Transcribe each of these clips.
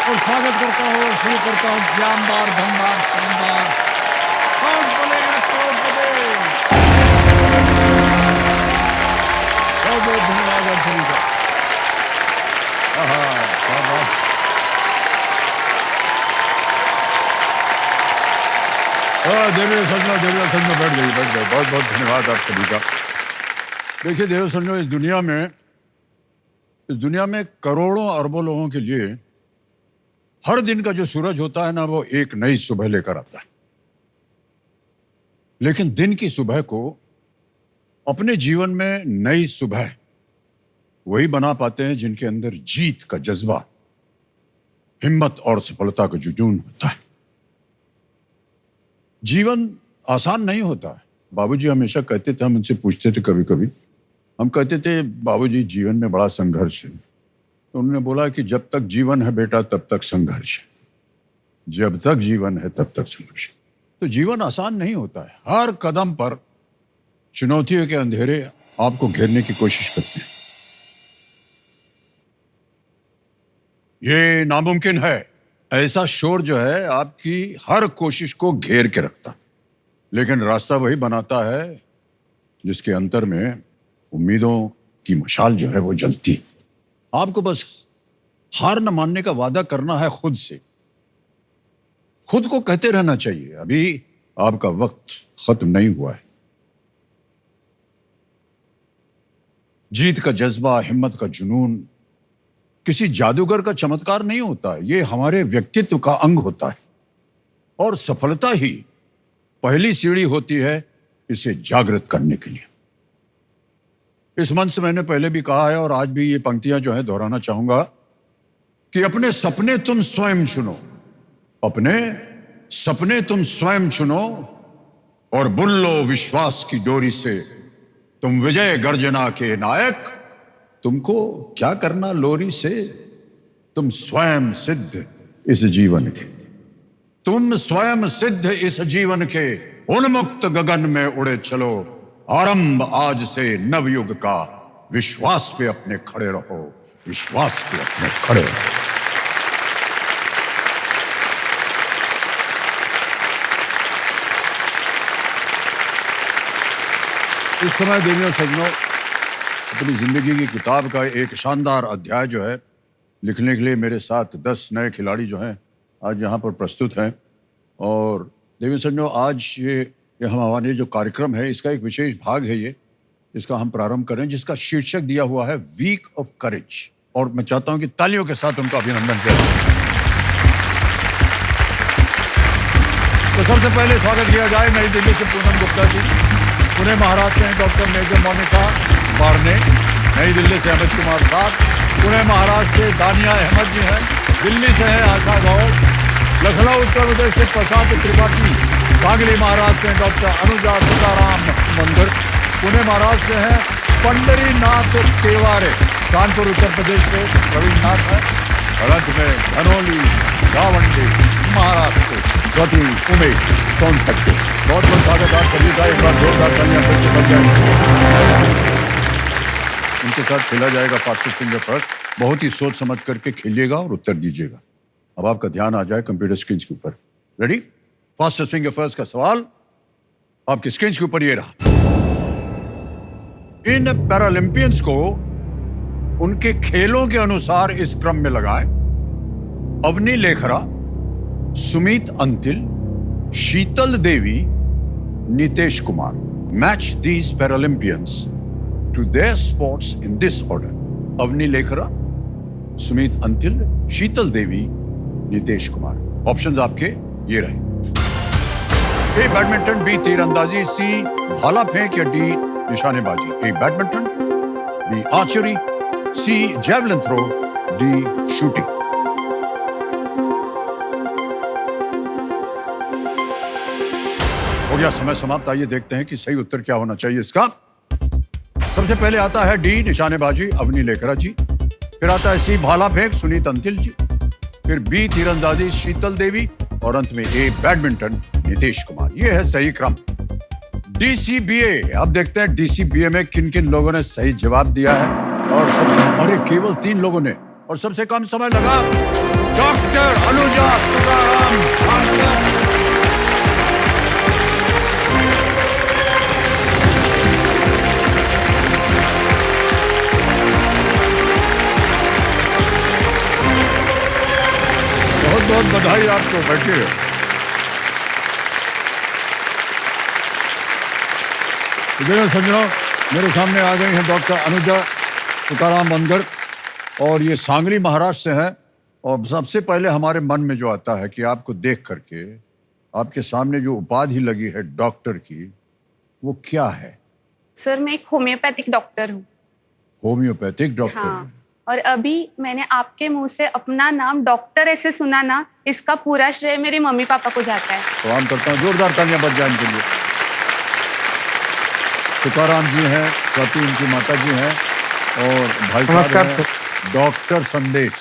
और स्वागत करता हूँ और शुरू करता हूँ जानदार धनदार शानदार कौन बोलेगा करोड़पति। बहुत बहुत धन्यवाद आप सभी का। क्या बात। देवी संजो बैठ गई बहुत बहुत धन्यवाद आप सभी का। देखिए देव संजो, इस दुनिया में करोड़ों अरबों लोगों के लिए हर दिन का जो सूरज होता है ना, वो एक नई सुबह लेकर आता है। लेकिन दिन की सुबह को अपने जीवन में नई सुबह वही बना पाते हैं जिनके अंदर जीत का जज्बा, हिम्मत और सफलता का जुनून होता है। जीवन आसान नहीं होता है। बाबूजी हमेशा कहते थे, हम उनसे पूछते थे कभी कभी, हम कहते थे बाबूजी जीवन में बड़ा संघर्ष है। तो उन्होंने बोला कि जब तक जीवन है बेटा तब तक संघर्ष है, जब तक जीवन है तब तक संघर्ष। तो जीवन आसान नहीं होता है। हर कदम पर चुनौतियों के अंधेरे आपको घेरने की कोशिश करते हैं। ये नामुमकिन है, ऐसा शोर जो है आपकी हर कोशिश को घेर के रखता, लेकिन रास्ता वही बनाता है जिसके अंतर में उम्मीदों की मशाल जो है वो जलती। आपको बस हार न मानने का वादा करना है खुद से। खुद को कहते रहना चाहिए, अभी आपका वक्त खत्म नहीं हुआ है। जीत का जज्बा, हिम्मत का जुनून किसी जादूगर का चमत्कार नहीं होता है, ये हमारे व्यक्तित्व का अंग होता है। और सफलता ही पहली सीढ़ी होती है इसे जागृत करने के लिए। इस मंच से मैंने पहले भी कहा है और आज भी ये पंक्तियां जो है दोहराना चाहूंगा कि अपने सपने तुम स्वयं चुनो, अपने सपने तुम स्वयं चुनो और बुन लो विश्वास की डोरी से तुम विजय गर्जना के नायक। तुमको क्या करना लोरी से, तुम स्वयं सिद्ध इस जीवन के, तुम स्वयं सिद्ध इस जीवन के। उन्मुक्त गगन में उड़े चलो, आरंभ आज से नवयुग का। विश्वास पे अपने खड़े रहो, विश्वास पे अपने खड़े रहो। इस समय देवियों सज्जनों, अपनी जिंदगी की किताब का एक शानदार अध्याय जो है लिखने के लिए मेरे साथ 10 नए खिलाड़ी जो हैं आज यहाँ पर प्रस्तुत हैं। और देवियों सज्जनों, आज ये हमारे जो कार्यक्रम है इसका एक विशेष भाग है ये, इसका हम प्रारंभ करें, जिसका शीर्षक दिया हुआ है वीक ऑफ करेज। और मैं चाहता हूं कि तालियों के साथ उनका अभिनंदन किया जाए। तो सबसे पहले स्वागत किया जाए नई दिल्ली से पूनम गुप्ता जी, पुणे महाराष्ट्र से डॉक्टर मेजर मोनिका बारने, नई दिल्ली से अमित कुमार साथ, पुणे महाराष्ट्र से दानिया अहमद जी हैं, दिल्ली से है आशा गौर, लखनऊ उत्तर प्रदेश से प्रशांत त्रिपाठी, सांगली महाराष्ट्र से डॉक्टर अनुजा सीताराम मंदिर, पुणे महाराष्ट्र से हैं पंडरीनाथ तेवारे, कानपुर उत्तर प्रदेश से रविन्द्रनाथ है, और अंत में धनोली गावंडी महाराष्ट्र से स्वती उमेश सोनपत। बहुत बहुत स्वागत आप सभी का। एक बार जोरदार तालियां बन जाएंगे। उनके साथ खेला जाएगा फास्टेस्ट फिंगर फर्स्ट। बहुत ही सोच समझ करके खेलिएगा और उत्तर दीजिएगा। अब आपका ध्यान आ जाए कंप्यूटर स्क्रीन के ऊपर। रेडी? फास्टेस्ट फिंगर फर्स्ट का सवाल आपकी स्क्रीन के ऊपर ये रहा। इन पैरालंपियंस को उनके खेलों के अनुसार इस क्रम में लगाएं। Avani Lekhara, Sumit Antil, Sheetal Devi, Nitesh Kumar. Match these Paralympians to their sports in this order. Avani Lekhara, Sumit Antil, Sheetal Devi, Nitesh Kumar. Options आपके ये रहे। ए बैडमिंटन, बी तीरंदाजी, सी भाला फेंक या डी निशानेबाजी। A badminton, B archery, C javelin throw, D shooting. हो गया समय समाप्त। आइए देखते हैं कि सही उत्तर क्या होना चाहिए इसका। सबसे पहले आता है डी निशानेबाजी, अवनी लेखरा जी, फिर आता है सी भाला फेंक, सुनीत अंतिल जी, फिर बी तीरंदाजी, शीतल देवी, और अंत में ए बैडमिंटन, नितेश कुमार। यह है सही क्रम। डीसीबीए, अब देखते हैं डीसीबीए में किन किन लोगों ने सही जवाब दिया है। और केवल 3 लोगों ने, और सबसे कम समय लगा डॉक्टर बहुत बधाई आपको, बैठिए। सज्जनों, मेरे सामने आ गई हैं डॉक्टर अनुजा तुकाराम बनकर, और ये सांगली महाराष्ट्र से हैं। और सबसे पहले हमारे मन में जो आता है कि आपको देख करके आपके सामने जो उपाधि लगी है डॉक्टर की, वो क्या है? सर, मैं एक होम्योपैथिक डॉक्टर हूँ। Homeopathic doctor? हाँ, और अभी मैंने आपके मुंह से अपना नाम डॉक्टर ऐसे सुना ना, इसका पूरा श्रेय मेरे मम्मी पापा को जाता है। तो हम करता हूँ, जोरदार तालियां बज जाए इनके लिए। तुकाराम जी हैं, स्वाति उनकी माता जी हैं, और भाई साहब हैं डॉक्टर संदेश।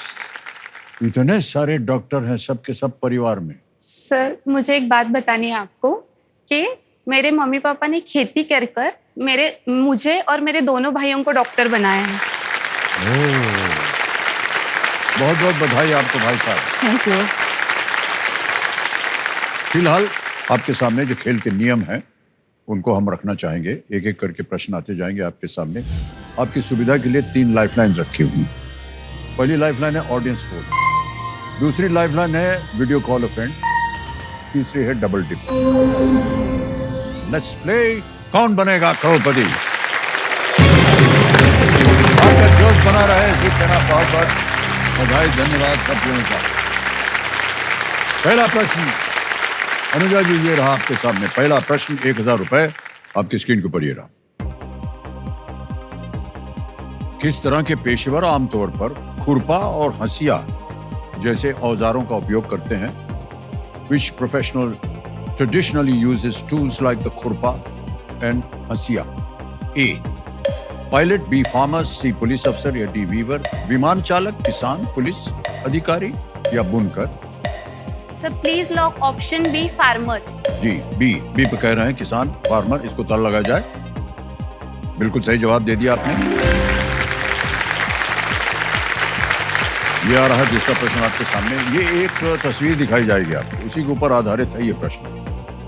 इतने सारे डॉक्टर हैं सबके सब परिवार में। सर, मुझे एक बात बतानी है आपको कि मेरे मम्मी पापा ने खेती कर कर मुझे और मेरे दोनों भाइयों को डॉक्टर बनाया है। बहुत बहुत बधाई आपको भाई साहब। Thank you. फिलहाल आपके सामने जो खेल के नियम हैं उनको हम रखना चाहेंगे। एक एक करके प्रश्न आते जाएंगे आपके सामने। आपकी सुविधा के लिए 3 लाइफलाइन रखी हुई। पहली लाइफलाइन है ऑडियंस कोड, दूसरी लाइफलाइन है वीडियो कॉल अ फ्रेंड, तीसरी है डबल टिप। लेट्स प्ले कौन बनेगा करोड़पति। आपका जोश बना रहे, इसी तरह बहुत बहुत बधाई, धन्यवाद सब लोगों का। पहला प्रश्न अनुजा जी, ये रहा आपके सामने पहला प्रश्न। 1000 रुपए आपकी स्क्रीन के ऊपर ये रहा। किस तरह के पेशेवर आमतौर पर खुरपा और हंसिया जैसे औजारों का उपयोग करते हैं? Which professional traditionally uses tools like the खुरपा and हंसिया? A. Pilot, B. Farmer, C. Police अफसर या D. वीवर? विमान चालक, किसान, पुलिस अधिकारी या बुनकर? Sir, please lock option B, farmer. जी, बी पे कह रहे हैं किसान, फार्मर। इसको ताला लगाया जाए। बिल्कुल सही जवाब दे दिया आपने। ये आ रहा है दूसरा प्रश्न आपके सामने। ये एक तस्वीर दिखाई जाएगी आपको, उसी के ऊपर आधारित है ये प्रश्न।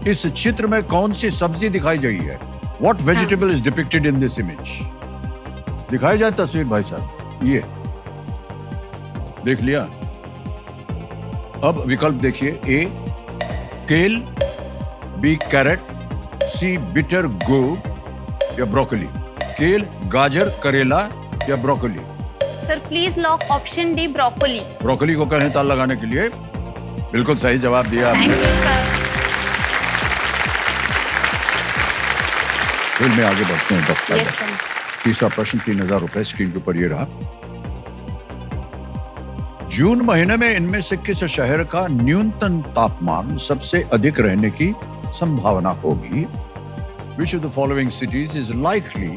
इस चित्र में कौन सी सब्जी दिखाई गई है? What vegetable is depicted in this image? दिखाई जाए तस्वीर भाई साहब, ये देख लिया। अब विकल्प देखिए। ए केल, बी कैरेट, सी बिटर गोर्ड या ब्रोकली? केल, गाजर, करेला या broccoli? Sir, please lock option D, broccoli. Broccoli को कहें ताल लगाने के लिए। बिल्कुल सही जवाब दिया आपने। Thank you sir. खेल में आगे बढ़ते हैं डॉक्टर। Yes sir. तीसरा प्रश्न 3000 रुपए स्क्रीन के ऊपर ये रहा। जून महीने में इनमें से किस शहर का न्यूनतम तापमान सबसे अधिक रहने की संभावना होगी? Which of the following cities is likely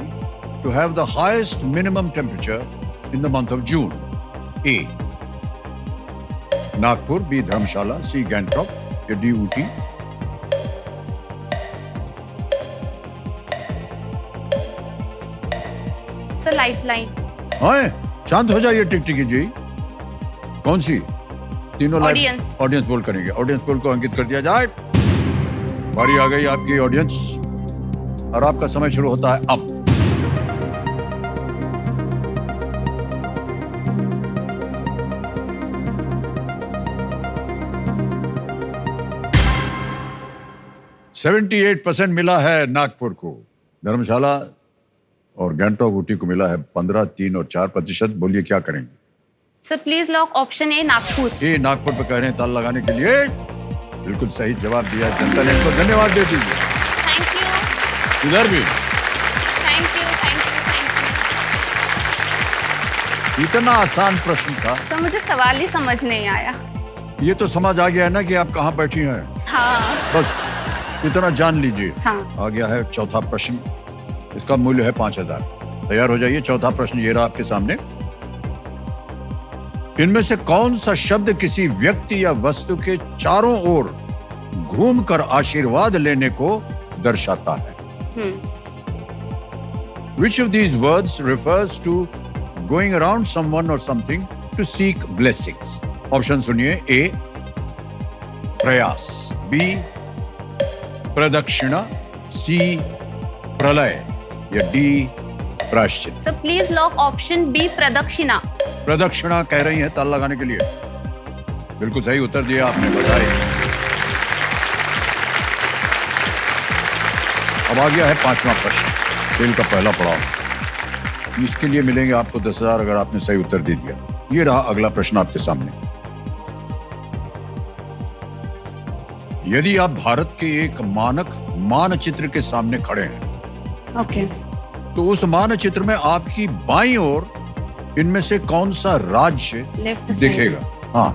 to have the highest minimum temperature in the month of June? A. Nagpur, B. Dharamshala, C. Gangtok या D. ऊटी? Sir, lifeline. हाँ, शांत हो जाइए टिकटिकी जी। कौन सी? तीनों ऑडियंस। ऑडियंस पोल करेंगे। ऑडियंस पोल को अंकित कर दिया जाए। बारी आ गई आपकी ऑडियंस, और आपका समय शुरू होता है अब। %78 मिला है नागपुर को। धर्मशाला और गैंगटॉक ऊटी को मिला है 15, 3 और 4%। बोलिए क्या करेंगे? सर, प्लीज लॉक ऑप्शन ए, नागपुर। ये नागपुर पे कह रहे हैं ताल लगाने के लिए। बिल्कुल सही जवाब दिया जनता ने, इनको धन्यवाद दे दीजिए। Thank you. इधर भी thank you, thank you, thank you. इतना आसान प्रश्न था। सर, मुझे सवाल ही समझ नहीं आया। ये तो समझ आ गया ना कि आप कहाँ बैठी हैं। हाँ। बस इतना जान लीजिए। हाँ। आ गया है चौथा प्रश्न। इसका मूल्य है 5000। तैयार हो जाइए। चौथा प्रश्न ये रहा आपके सामने। इनमें से कौन सा शब्द किसी व्यक्ति या वस्तु के चारों ओर घूमकर आशीर्वाद लेने को दर्शाता है? Which of these words refers to going around someone or something to seek blessings? Option सुनिए। ए प्रयास, बी प्रदक्षिणा, सी प्रलय या डी प्रायश्चित? Sir, please lock option B, प्रदक्षिणा। प्रदक्षिणा कह रही है ताल लगाने के लिए। बिल्कुल सही उत्तर दिया आपने, बधाई। अब आ गया है 5वां प्रश्न, खेल का पहला पड़ाव। इसके लिए मिलेंगे आपको 10,000 अगर आपने सही उत्तर दे दिया। ये रहा अगला प्रश्न आपके सामने। यदि आप भारत के एक मानक मानचित्र के सामने खड़े हैं, ओके। तो उस मानचित्र में आपकी बाईं ओर इनमें से कौन सा राज्य लेफ्ट दिखेगा? हाँ,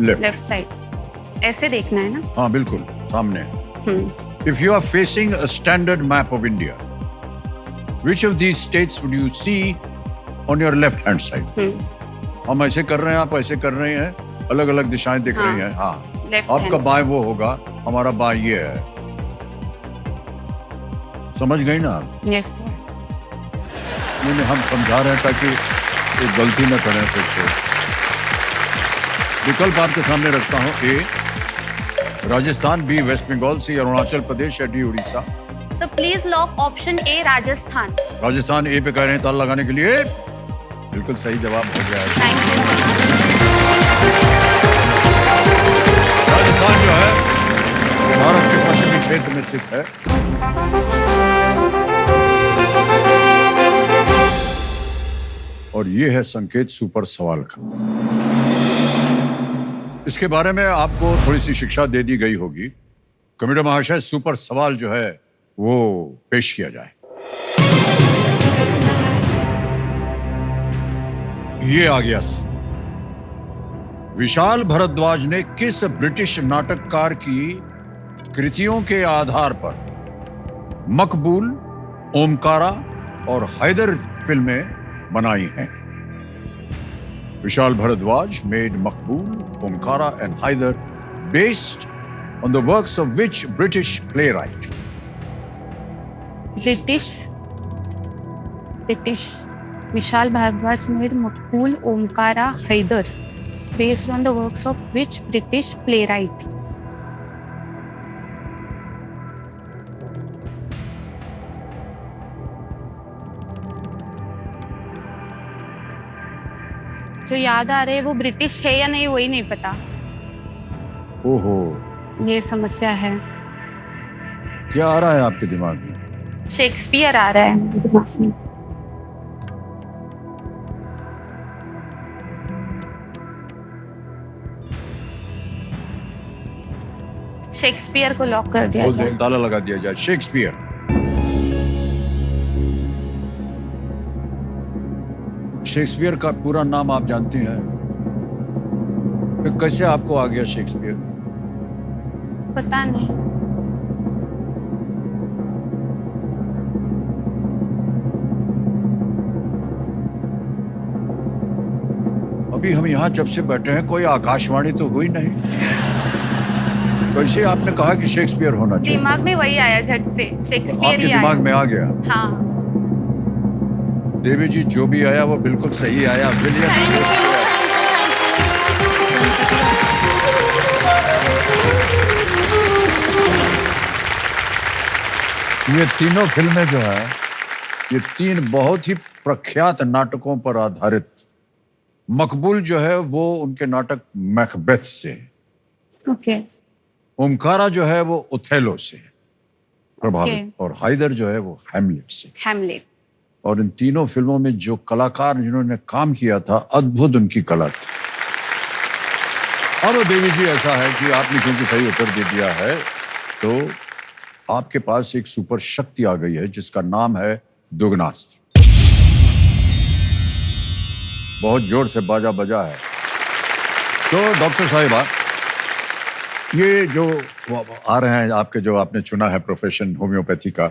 लेफ्ट साइड। ऐसे देखना है ना? हाँ बिल्कुल, सामने। If you are facing a standard map of India, which of these states would you see on your left hand side? हम ऐसे कर रहे हैं, आप ऐसे कर रहे हैं, अलग अलग दिशाएं दिख रही हैं। हाँ, Left आपका hand बाएं वो होगा, हमारा बाएं ये है। समझ गई ना आप? Yes sir. नहीं, हम समझा रहे हैं ताकि एक गलती न करें फिर से। विकल्प आपके सामने रखता हूं। A Rajasthan, B West Bengal, C Arunachal Pradesh या D Orissa. Sir please lock option A Rajasthan. Rajasthan A पे कह रहे हैं ताला लगाने के लिए। बिल्कुल सही जवाब हो गया है। Thank you sir. राजस्थान जो है भारत के पश्चिमी क्षेत्र में स्थित है। और ये है संकेत सुपर सवाल का। इसके बारे में आपको थोड़ी सी शिक्षा दे दी गई होगी। कमेटी महाशय, सुपर सवाल जो है वो पेश किया जाए। ये आ गया। विशाल भारद्वाज ने किस ब्रिटिश नाटककार की कृतियों के आधार पर मकबूल, ओमकारा और हैदर फिल्में बनाई हैं? Vishal Bhardwaj made Maqbool, Omkara and Haider based on the works of which British playwright? British Vishal Bhardwaj made Maqbool, Omkara, Haider based on the works of which British playwright? जो याद आ रहे हैं वो ब्रिटिश है या नहीं वही नहीं पता। ओहो, ये समस्या है। क्या आ रहा है आपके दिमाग में? शेक्सपियर आ रहा है मेरे दिमाग में। शेक्सपियर को लॉक कर दिया जाए। ताला लगा दिया जाए। शेक्सपियर। शेक्सपियर का पूरा नाम आप जानती हैं? फिर कैसे आपको आ गया शेक्सपियर? पता नहीं। अभी हम यहाँ जब से बैठे हैं कोई आकाशवाणी तो हुई नहीं। कैसे आपने कहा कि शेक्सपियर होना चाहिए? दिमाग में वही आया झट से, शेक्सपियर आपके ही आया। दिमाग में आ गया। हाँ। देवी जी, जो भी आया वो बिल्कुल सही आया। William Shakespeare. ये तीनों फिल्में जो है, ये तीन बहुत ही प्रख्यात नाटकों पर आधारित। मकबूल जो है वो उनके नाटक मैकबेथ से। ओके। ओमकारा जो है वो ओथेलो से प्रभावित। Okay. और हैदर जो है वो हैमलेट से। हैमलेट। और इन तीनों फिल्मों में जो कलाकार जिन्होंने काम किया था, अद्भुत उनकी कला थी। अब देवी जी, ऐसा है कि आपने क्योंकि सही उत्तर दे दिया है, तो आपके पास एक सुपर शक्ति आ गई है जिसका नाम है दुगनास्त्र। बहुत जोर से बाजा बजा है। तो डॉक्टर साहिबा, ये जो आ रहे हैं आपके, जो आपने चुना है प्रोफेशन होम्योपैथी का,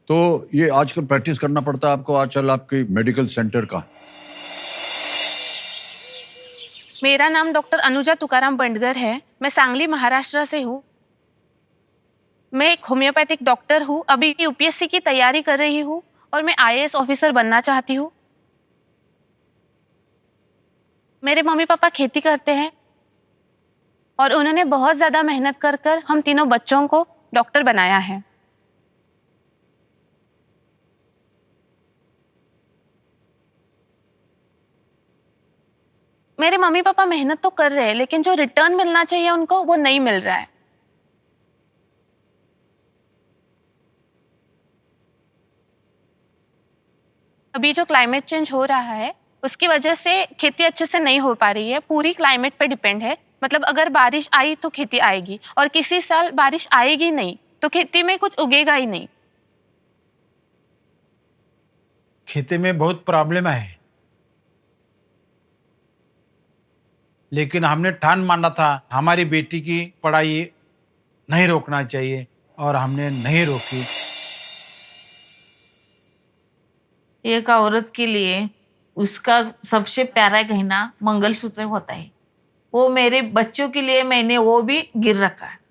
तो ये आजकल प्रैक्टिस करना पड़ता है आपको आजकल आपके मेडिकल सेंटर का? मेरा नाम डॉक्टर अनुजा तुकाराम बंडगर है। मैं सांगली, महाराष्ट्र से हूँ। मैं एक होम्योपैथिक डॉक्टर हूँ। अभी यूपीएससी की तैयारी कर रही हूँ और मैं आईएएस ऑफिसर बनना चाहती हूँ। मेरे मम्मी पापा खेती करते हैं और उन्होंने बहुत ज्यादा मेहनत कर कर हम तीनों बच्चों को डॉक्टर बनाया है। मेरे मम्मी पापा मेहनत तो कर रहे हैं, लेकिन जो रिटर्न मिलना चाहिए उनको वो नहीं मिल रहा है। अभी जो क्लाइमेट चेंज हो रहा है उसकी वजह से खेती अच्छे से नहीं हो पा रही है, पूरी क्लाइमेट पे डिपेंड है। मतलब अगर बारिश आई तो खेती आएगी, और किसी साल बारिश आएगी नहीं तो खेती में कुछ उगेगा ही नहीं। खेती में बहुत प्रॉब्लम है, लेकिन हमने ठान माना था हमारी बेटी की पढ़ाई नहीं रोकना चाहिए, और हमने नहीं रोकी। एक औरत के लिए उसका सबसे प्यारा गहना मंगलसूत्र होता है। वो मेरे बच्चों के लिए मैंने वो भी गिर रखा है।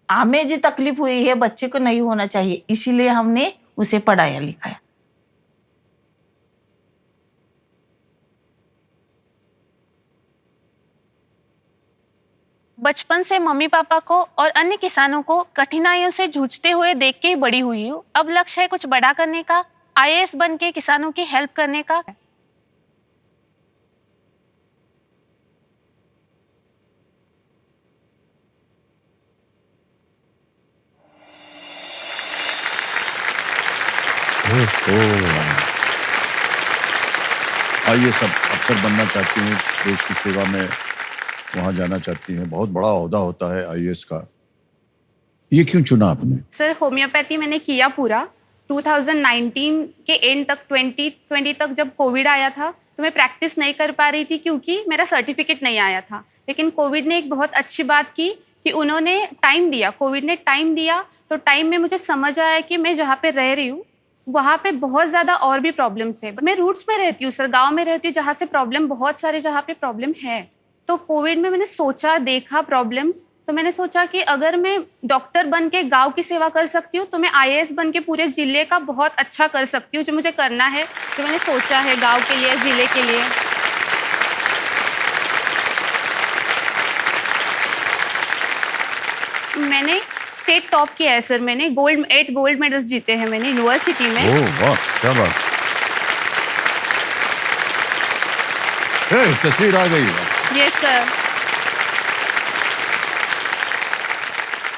हमें जो तकलीफ हुई है बच्चे को नहीं होना चाहिए, इसीलिए हमने उसे पढ़ाया लिखाया। बचपन से मम्मी पापा को और अन्य किसानों को कठिनाइयों से जूझते हुए देख के ही बड़ी हुई हूँ। अब लक्ष्य है कुछ बड़ा करने का, आईएएस बन के किसानों की हेल्प करने का। आइए, सब अफसर बनना चाहती हैं, देश की सेवा में वहां जाना चाहती हैं। बहुत बड़ा ओहदा होता है आईएएस का। ये क्यों चुना आपने? सर, होम्योपैथी मैंने किया पूरा 2019 के एंड तक, 2020 तक जब कोविड आया था तो मैं प्रैक्टिस नहीं कर पा रही थी क्योंकि मेरा सर्टिफिकेट नहीं आया था। लेकिन कोविड ने एक बहुत अच्छी बात की कि उन्होंने टाइम दिया, कोविड ने टाइम दिया। तो टाइम में मुझे समझ आया कि मैं जहाँ पे रह रही हूँ वहाँ पे बहुत ज़्यादा और भी प्रॉब्लम्स है। मैं रूट्स में रहती हूँ सर, गाँव में रहती हूँ जहाँ से प्रॉब्लम बहुत सारे, जहाँ पे प्रॉब्लम है। तो कोविड में मैंने सोचा, देखा प्रॉब्लम्स, तो मैंने सोचा कि अगर मैं डॉक्टर बन के गाँव की सेवा कर सकती हूँ तो मैं आईएएस बन के पूरे जिले का बहुत अच्छा कर सकती हूँ। जो मुझे करना है, जो मैंने सोचा है गाँव के लिए, जिले के लिए। मैंने स्टेट टॉप किया है सर। मैंने 8 गोल्ड मेडल्स जीते हैं मैंने यूनिवर्सिटी में। ओह वाह, क्या बात। तस्वीर आ गई। Yes sir.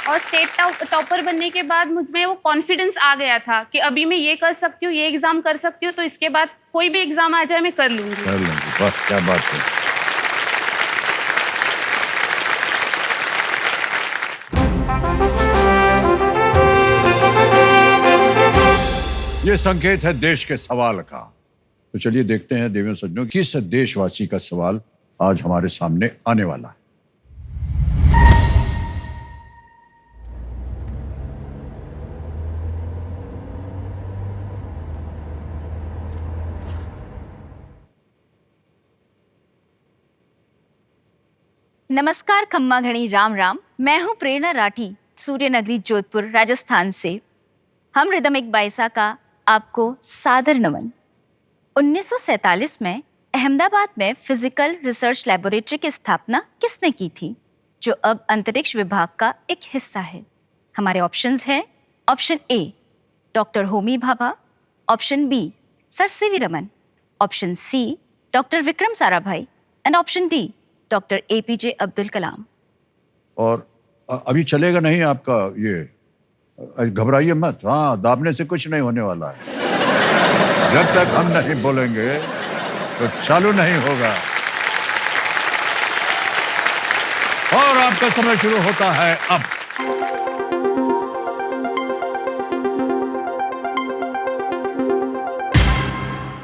और स्टेट टॉपर बनने के बाद मुझ में वो कॉन्फिडेंस आ गया था कि अभी मैं ये कर सकती हूँ, ये एग्जाम कर सकती हूँ, तो इसके बाद कोई भी एग्जाम आ जाए मैं कर लूंगी। कर लेंगे, वाह क्या बात है। ये संकेत है देश के सवाल का। तो चलिए देखते हैं देवियों सज्जनों, किस देशवासी का सवाल आज हमारे सामने आने वाला है। नमस्कार खम्मा घड़ी, राम राम। मैं हूं प्रेरणा राठी, सूर्य नगरी जोधपुर राजस्थान से। हम रिदम एक बाइसा का आपको सादर नमन। 1947 में अहमदाबाद में फिजिकल रिसर्च लैबोरेटरी की स्थापना किसने की थी, जो अब अंतरिक्ष विभाग का एक हिस्सा है? हमारे ऑप्शंस हैं। Option A doctor Homi Bhabha, option B sir CV Raman, option C doctor Vikram Sarabhai and option D doctor APJ Abdul Kalam. और अभी चलेगा नहीं आपका ये, घबराइए मत। हाँ, दाबने से कुछ नहीं होने वाला है। जब तक हम नहीं बोलेंगे तो चालू नहीं होगा। और आपका समय शुरू होता है अब।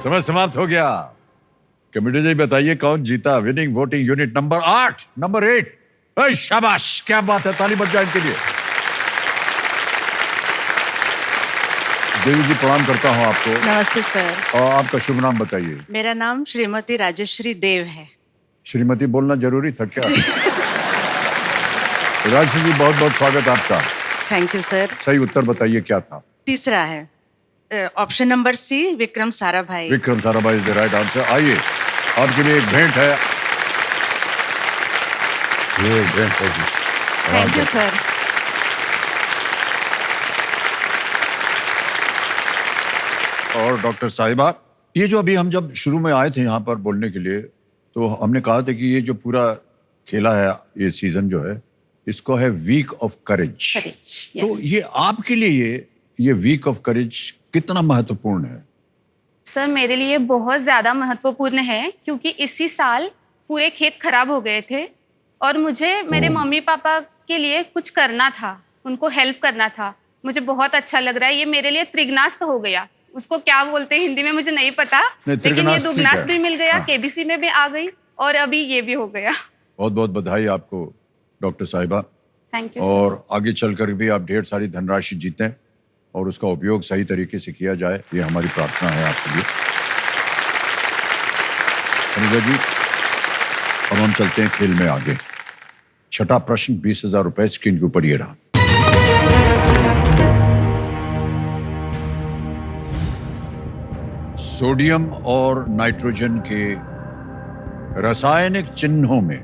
समय समाप्त हो गया। कमेटी जी बताइए कौन जीता winning voting unit number 8, number 8। शाबाश, क्या बात है, ताली बज जाए इनके लिए। देवी जी प्रणाम करता हूँ आपको। नमस्ते सर। और आपका शुभ नाम बताइए। मेरा नाम श्रीमती राजश्री देव है। श्रीमती बोलना जरूरी था क्या? राजश्री जी बहुत बहुत स्वागत आपका। Thank you sir. सही उत्तर बताइए क्या था? तीसरा है option number C, Vikram Sarabhai. Vikram Sarabhai is the right answer. आइए, आपके लिए एक भेंट है। ये भेंट है जी। Thank you sir. और डॉक्टर साहिबा, ये जो अभी हम जब शुरू में आए थे यहाँ पर बोलने के लिए, तो हमने कहा था कि ये जो पूरा खेला है, ये सीजन जो है, इसको है वीक ऑफ करेज। Courage, तो yes. ये आपके लिए ये वीक ऑफ करेज कितना महत्वपूर्ण है? सर मेरे लिए बहुत ज़्यादा महत्वपूर्ण है, क्योंकि इसी साल पूरे खेत खराब हो गए थे और मुझे मेरे मम्मी पापा के लिए कुछ करना था, उनको हेल्प करना था। मुझे बहुत अच्छा लग रहा है। ये मेरे लिए त्रिगुणास्त्र हो गया, उसको क्या बोलते हैं हिंदी में मुझे नहीं पता, नहीं, लेकिन ये त्रिगुणास्त्र ठीक दुगनास्त्र है। भी मिल गया, हाँ। केबीसी में भी आ गई और अभी ये भी हो गया। बहुत बहुत बधाई आपको डॉक्टर साहिबा। Thank you. और आगे चलकर भी आप ढेर सारी धनराशि जीतें और उसका उपयोग सही तरीके से किया जाए, ये हमारी प्रार्थना है आपके लिए। अनुजा जी, अब हम चलते हैं खेल में आगे। छठा प्रश्न, 20,000 रुपए स्क्रीन के ऊपर ये रहा। सोडियम और नाइट्रोजन के रासायनिक चिन्हों में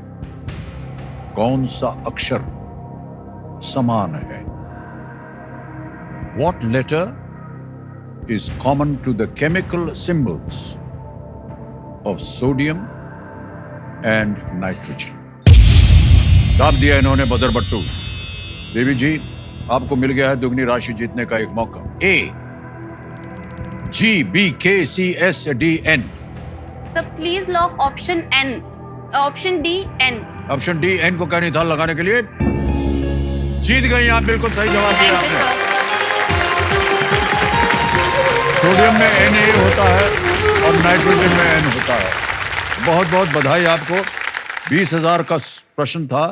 कौन सा अक्षर समान है? What letter is common to the chemical symbols of sodium and nitrogen? दाब दिया इन्होंने बदर बट्टू। देवी जी, आपको मिल गया है दुगनी राशि जीतने का एक मौका। A GBKCSDN। Sir please lock option N, option D N. Option D N को क्या नहीं था लगाने के लिए? जीत गई आप, बिल्कुल सही जवाब दिया थैंक यू आपने। सर। सोडियम में Na होता है और नाइट्रोजन में N होता है। बहुत बहुत बधाई आपको। 20,000 का प्रश्न था,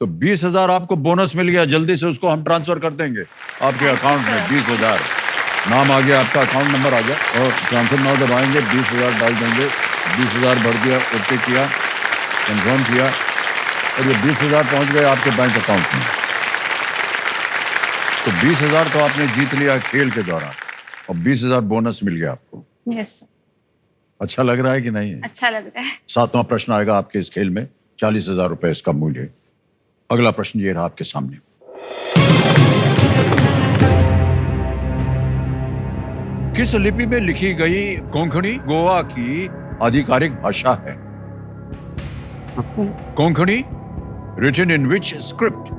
तो 20,000 आपको बोनस मिल गया। जल्दी से उसको हम ट्रांसफर कर देंगे आपके अकाउंट में। 20,000 नाम आ गया, आपका अकाउंट नंबर आ गया और ट्रांसफर नाउ दबाएंगे, 20,000 डाल देंगे। 20,000 भर दिया, ओके किया, कंफर्म किया और ये 20,000 पहुंच गए आपके बैंक अकाउंट में। तो 20,000 तो आपने जीत लिया खेल के दौरान और 20,000 बोनस मिल गया आपको। यस सर, अच्छा लग रहा है कि नहीं? अच्छा लग रहा है। 7वां प्रश्न आएगा आपके इस खेल में, 40,000 रुपए इसका मूल्य है। अगला प्रश्न ये रहा आपके सामने। किस लिपि में लिखी गई कोंकणी गोवा की आधिकारिक भाषा है? Konkani, written in which script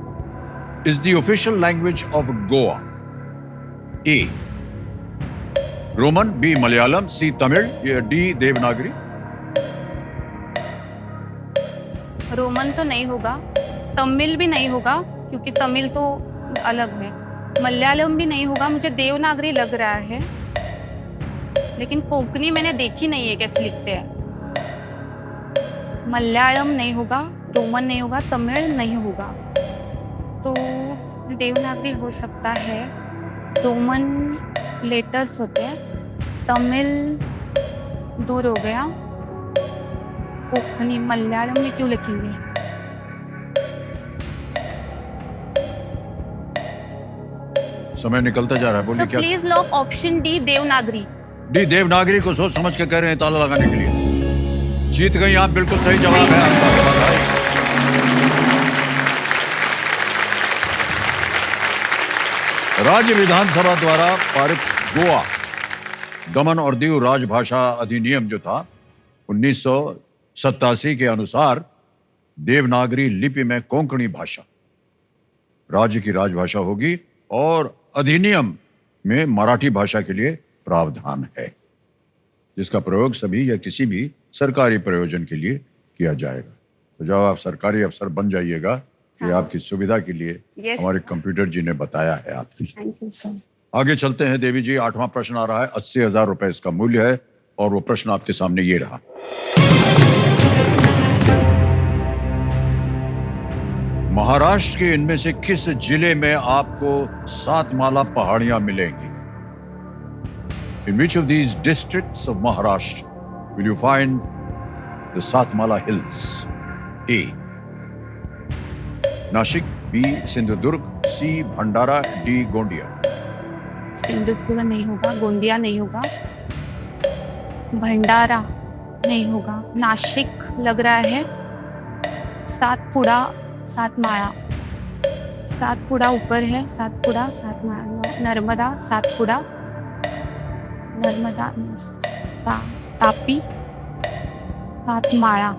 is the official language of Goa? A Roman, B Malayalam, C Tamil, D Devanagari. Roman तो नहीं होगा, तमिल भी नहीं होगा क्योंकि तमिल तो अलग है, मलयालम भी नहीं होगा, मुझे देवनागरी लग रहा है, लेकिन कोंकणी मैंने देखी नहीं है कैसे लिखते हैं। मलयालम नहीं होगा, रोमन नहीं होगा, तमिल नहीं होगा, तो देवनागरी हो सकता है। रोमन लेटर्स होते हैं, तमिल दूर हो गया, कोंकणी मलयालम में क्यों लिखेंगे? समय निकलता जा रहा है, बोलिए सो क्या? Please lock option D Devanagari. D Devanagari को सोच समझ के कह रहे हैं ताला लगाने के लिए। जीत गई आप, बिल्कुल सही जवाब है आपका। बधाई। राज्य विधानसभा द्वारा पारित गोवा दमन और दीव राजभाषा अधिनियम जो था 1987 के अनुसार देवनागरी लिपि में कोंकणी भाषा राज्य की राजभाषा होगी और अधिनियम में मराठी भाषा के लिए प्रावधान है, जिसका प्रयोग सभी या किसी भी सरकारी प्रयोजन के लिए किया जाएगा। तो जब आप सरकारी अफसर बन जाइएगा, ये आपकी सुविधा के लिए Yes, हमारे कंप्यूटर जी ने बताया है आपकी। Thank you sir. आगे चलते हैं देवी जी। 8वां प्रश्न आ रहा है, 80,000 रुपए इसका मूल्य है और वो प्रश्न आपके सामने ये रहा। महाराष्ट्र के इनमें से किस जिले में आपको सातमाला पहाड़ियां मिलेंगी? In which of these districts of Maharashtra will you find the Satmala Hills? A. Nashik, B. Sindhudurg, C. Bhandara, D. Gondia. Sindhudurg नहीं होगा, गोंदिया नहीं होगा, भंडारा नहीं होगा, नासिक लग रहा है, सातपुड़ा, सातमाया, सातपुड़ा ऊपर है, सातपुड़ा, सातमाया, Narmada, Satpura, Narmada Tapi Satmala.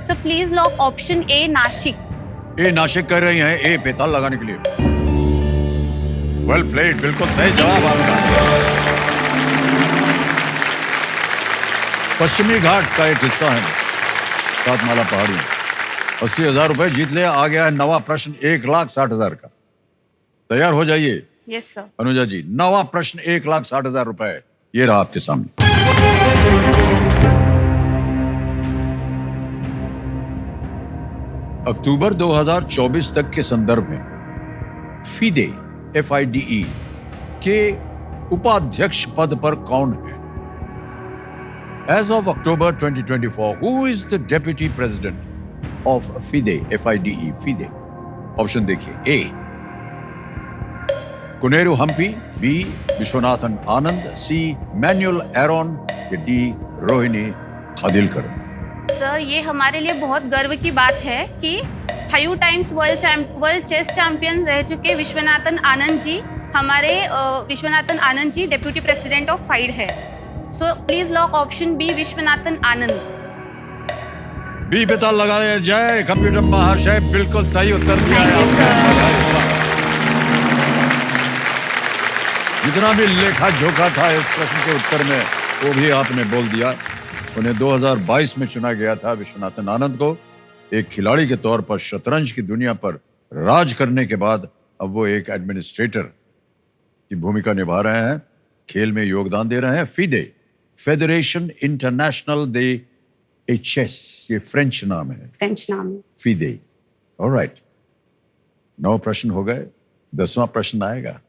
So please lock option A Nashik. A Nashik कर रही हैं ए पे ताल लगाने के लिए. वेल प्लेड, बिल्कुल सही जवाब आपका. पश्चिमी घाट का एक हिस्सा है सातमाला पहाड़ी. 80,000 रुपए जीत ले. आ गया है नवा प्रश्न 1,60,000 का. तैयार हो जाइए यस सर. अनुजा जी. नवा प्रश्न 1,60,000 रुपए ये रहा आपके सामने. अक्टूबर 2024 तक के संदर्भ में FIDE FIDE के उपाध्यक्ष पद पर कौन है? As of October 2024, who is the deputy president of FIDE FIDE FIDE? Option देखिए. A Koneru Humpy, B Viswanathan Anand, C Manuel Aaron, D Rohini Khadilkar. Sir ये हमारे लिए बहुत गर्व की बात है कि 5 टाइम्स वर्ल्ड चेस चैंपियन रह चुके विश्वनाथन आनंद जी हमारे Viswanathan Anand ji deputy president of FIDE है. So please lock option B Viswanathan Anand. B पे ताल लगाया जाए. कंप्यूटर महाशय बिल्कुल सही उत्तर दिया है Thank you, आपने. जितना भी लेखा जोखा था इस प्रश्न के उत्तर में वो भी आपने बोल दिया. उन्हें 2022 में चुना गया था विश्वनाथन आनंद को. एक खिलाड़ी के तौर पर शतरंज की दुनिया पर राज करने के बाद अब वो एक एडमिनिस्ट्रेटर की भूमिका निभा रहे हैं. खेल में योगदान दे रहे हैं. FIDE फेडरेशन इंटरनेशनल दे चेस, ये फ्रेंच नाम है. फ्रेंच नाम है. FIDE. ऑलराइट. 9 प्रश्न हो गए. 10वां प्रश्न आएगा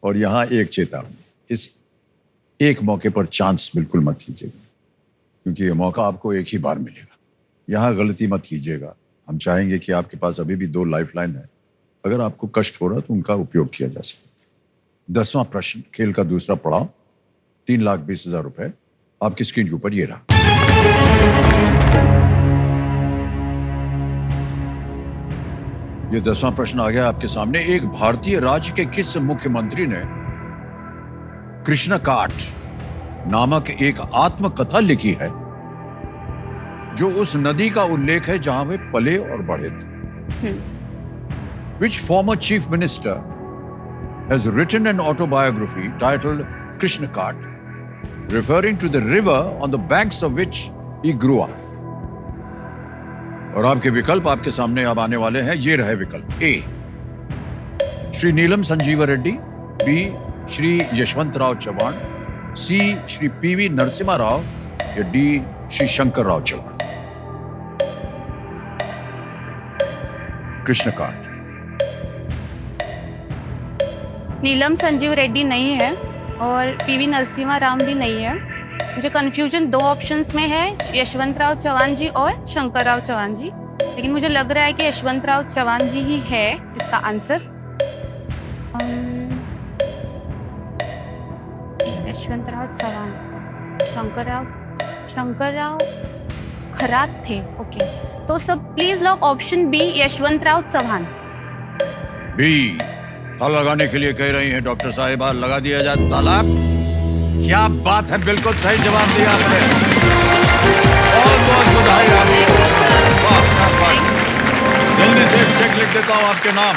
और यहाँ एक चेतावनी. इस एक मौके पर चांस बिल्कुल मत लीजिएगा क्योंकि ये मौका आपको एक ही बार मिलेगा. यहाँ गलती मत कीजिएगा. हम चाहेंगे कि आपके पास अभी भी 2 लाइफलाइन है. अगर आपको कष्ट हो रहा तो उनका उपयोग किया जा सके. 10वां प्रश्न खेल का दूसरा पड़ाव 3,20,000 रुपए आपकी स्क्रीन के ऊपर ये रहा. ये 10वां प्रश्न आ गया आपके सामने. एक भारतीय राज्य के किस मुख्यमंत्री ने कृष्ण काठ नामक एक आत्मकथा लिखी है जो उस नदी का उल्लेख है जहां वे पले और बढ़े थे? Which former chief minister has written an autobiography titled Krishna Kat, referring to the river on the banks of which he grew up? और आपके विकल्प आपके सामने अब आने वाले हैं. ये रहे विकल्प. ए श्री नीलम संजीवा रेड्डी, बी श्री यशवंत राव चव्हाण, सी श्री PV नरसिम्हा राव, या डी श्री शंकर राव चव्हाण. कृष्ण काठ. नीलम संजीव रेड्डी नहीं है और PV नरसिम्हा राव भी नहीं है. मुझे कंफ्यूजन 2 ऑप्शंस में है, यशवंत राव चव्हाण जी और शंकर राव चव्हाण जी. लेकिन मुझे लग रहा है कि यशवंत राव चव्हाण जी ही है इसका आंसर. यशवंत राव चव्हाण, शंकर राव खरात थे. ओके, तो सब please lock option B Yashwant Rao Chavan. B ताला लगाने के लिए कह रही हैं डॉक्टर साहिबा. लगा दिया जाए ताला. क्या बात है, बिल्कुल सही जवाब दिया आपने. बहुत बहुत बधाई आपको. जल्दी से एक चेक लिख देता हूं आपके नाम.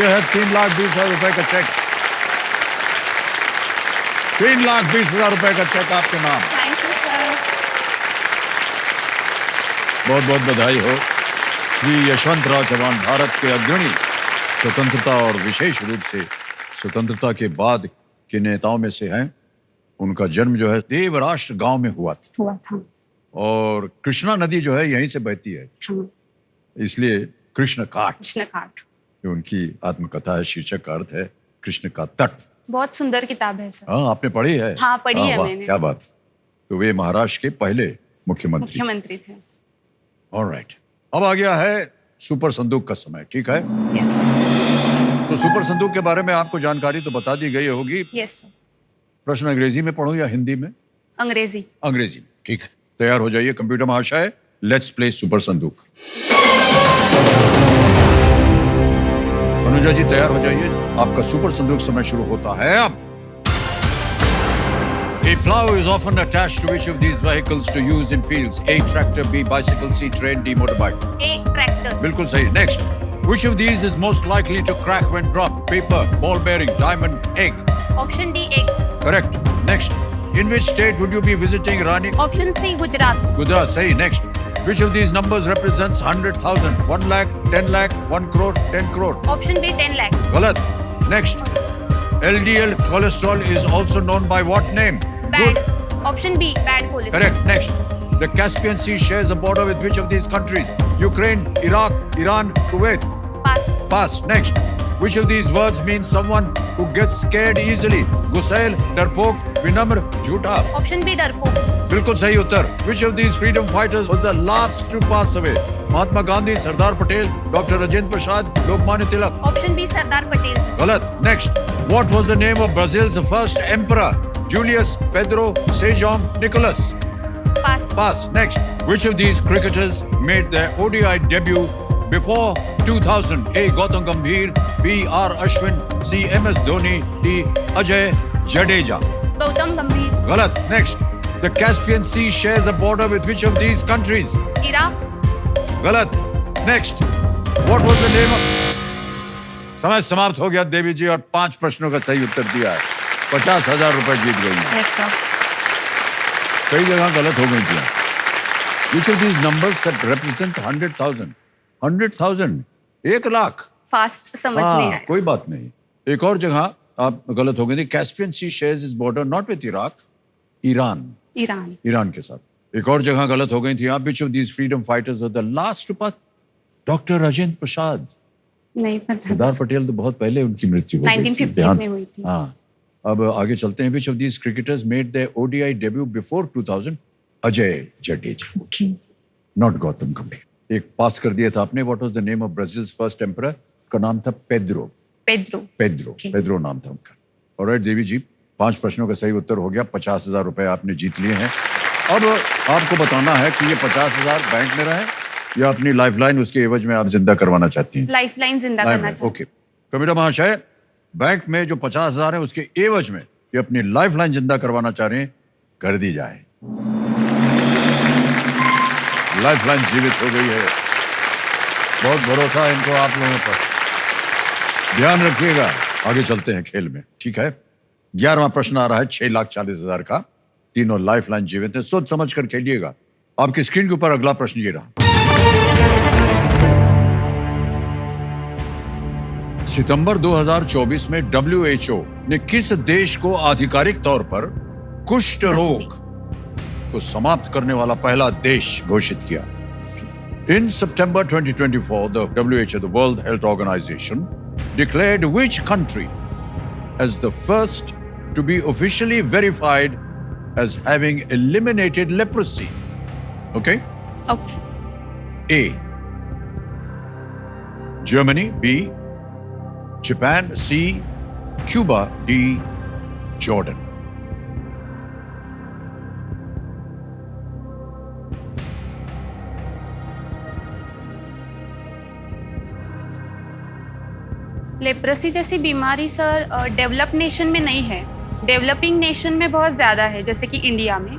यह है 3,20,000 रुपए का चेक. 3,20,000 रुपए का चेक आपके नाम. Thank you sir. बहुत बहुत बधाई हो. श्री यशवंत राव चव्हाण भारत के अग्रणी स्वतंत्रता और विशेष रूप से स्वतंत्रता के बाद के नेताओं में से हैं. उनका जन्म जो है देवराष्ट्र गांव में हुआ था और कृष्णा नदी जो है यहीं से बहती है, इसलिए कृष्ण काठ जो उनकी आत्मकथा है. शीर्षक का अर्थ है कृष्ण का तट. बहुत सुंदर किताब है सर. हाँ, आपने पढ़ी है? हाँ, पढ़ी है वाह, मैंने. क्या बात. तो वे महाराष्ट्र के पहले मुख्यमंत्री थे. ऑलराइट. अब आ गया है सुपर संदूक का समय. ठीक है, यस सर. तो सुपर संदूक के बारे में आपको जानकारी तो बता दी गई होगी. Yes sir. प्रश्न अंग्रेजी में पढ़ूं या हिंदी में? अंग्रेजी. अंग्रेजी में. ठीक है, तैयार हो जाइए कंप्यूटर महाशय. लेट्स प्ले सुपर संदूक. अनुजा जी तैयार हो जाइए, आपका सुपर संदूक समय शुरू होता है अब। A plow is often attached to which of these vehicles to use in fields? A. Tractor, B. Bicycle, C. Train, D. Motorbike. A tractor, बिल्कुल सही। Next. Which of these is most likely to crack when dropped? Paper, ball bearing, diamond, egg. Option D egg, Correct. Next. In which state would you be visiting Rani? Option C Gujarat, Gujarat. Sahi. Next. Which of these numbers represents 100,000? 1 lakh, 10 lakh, 1 crore, 10 crore. Option B 10 lakh, Galat. Next. LDL cholesterol is also known by what name? Bad, option be bad cholesterol, Correct. Next. The Caspian Sea shares a border with which of these countries? Ukraine, Iraq, Iran, Kuwait. Pass, Pass. Next. Which of these words means someone who gets scared easily? Gusail, डरपोक, विनम्र, झूठा. Option B डरपोक, बिल्कुल सही उत्तर. Which of these freedom fighters was the last to pass away? Mahatma Gandhi, Sardar Patel, doctor Rajendra Prasad, Lokmanya Tilak. Option B Sardar Patel ji, गलत. Next. What was the name of Brazil's first emperor? Julius, Pedro, Sejong, Nicholas. Pass, Pass. Next. Which of these cricketers made their ODI debut before 2000? A. Gautam Gambhir, B. R. Ashwin, C. M.S. Dhoni, D. Ajay Jadeja. Gautam गंभीर, Galat. Next. The Caspian Sea shares a border with which of these countries? Iraq, Galat. Next. What was the name of... समय समाप्त हो गया देवी जी, और 5 प्रश्नों का सही उत्तर दिया है। 50,000 रुपए जीत गई हैं। Yes, sir. कई जगह गलत हो गई थी। Which of these numbers that represents 100,000? 100,000, 1 lakh. Fast समझ नहीं हाँ, आया। कोई बात नहीं। एक और जगह आप गलत हो गई थी। Caspian Sea shares is border not with Iraq, Iran, Iran, Iran के साथ। एक और जगह गलत हो गई थी आप। Which of these freedom fighters were the last to pass? Doctor Rajendra Prasad. नहीं पता। सरदार पटेल तो बहुत पहले उनकी मृत्यु हो गई थी। 1950s देहांत। में हुई थी। हाँ, अब आगे चलते हैं। Which of these cricketers made their ODI debut before 2000? Ajay Jadeja, not Gautam गंभीर। एक पास कर दिया था आपने। What was the name of Brazil's first emperor? का नाम था पेड्रो। पेड्रो, पेड्रो नाम था उनका। ऑलराइट देवी जी, 5 प्रश्नों का सही उत्तर हो गया। 50,000 रुपए आपने जीत लिए हैं। अब आपको बताना है कि ये 50,000 बैंक में रहे या अपनी लाइफलाइन उसके एवज में आप जिंदा करवाना चाहती हैं। लाइफलाइन जिंदा करना लाइफलाइन, चाहिए। ओके। कबीरा महाशय, बैंक में जो 50,000 है उसके एवज में ये अपनी लाइफलाइन जिंदा करवाना चाह रहे हैं, कर दी जाए। लाइफलाइन जीवित हो गई है। बहुत भरोसा है इनको आप लोगों पर। ध्यान रखिएगा। आगे चलते हैं खेल में, ठीक है। 11वां प्रश्न आ रहा है 6,40,000 का। तीनों लाइफलाइन जीवित हैं। सोच समझ कर खेलिएगा। आपकी स्क्रीन के ऊपर अगला प्रश्न ये रहा। सितंबर 2024 में WHO ने किस देश को आधिकारिक तौर पर कुष्ठ रोग को समाप्त करने वाला पहला देश घोषित किया? In September 2024, the WHO, the World Health Organization, declared which country as the first to be officially verified as having eliminated leprosy? Okay? Okay, A. Germany. B. Japan. C. Cuba. D. Jordan. Leprosy जैसी बीमारी sir develop nation में नहीं है, developing nation में बहुत ज़्यादा है, जैसे कि इंडिया में।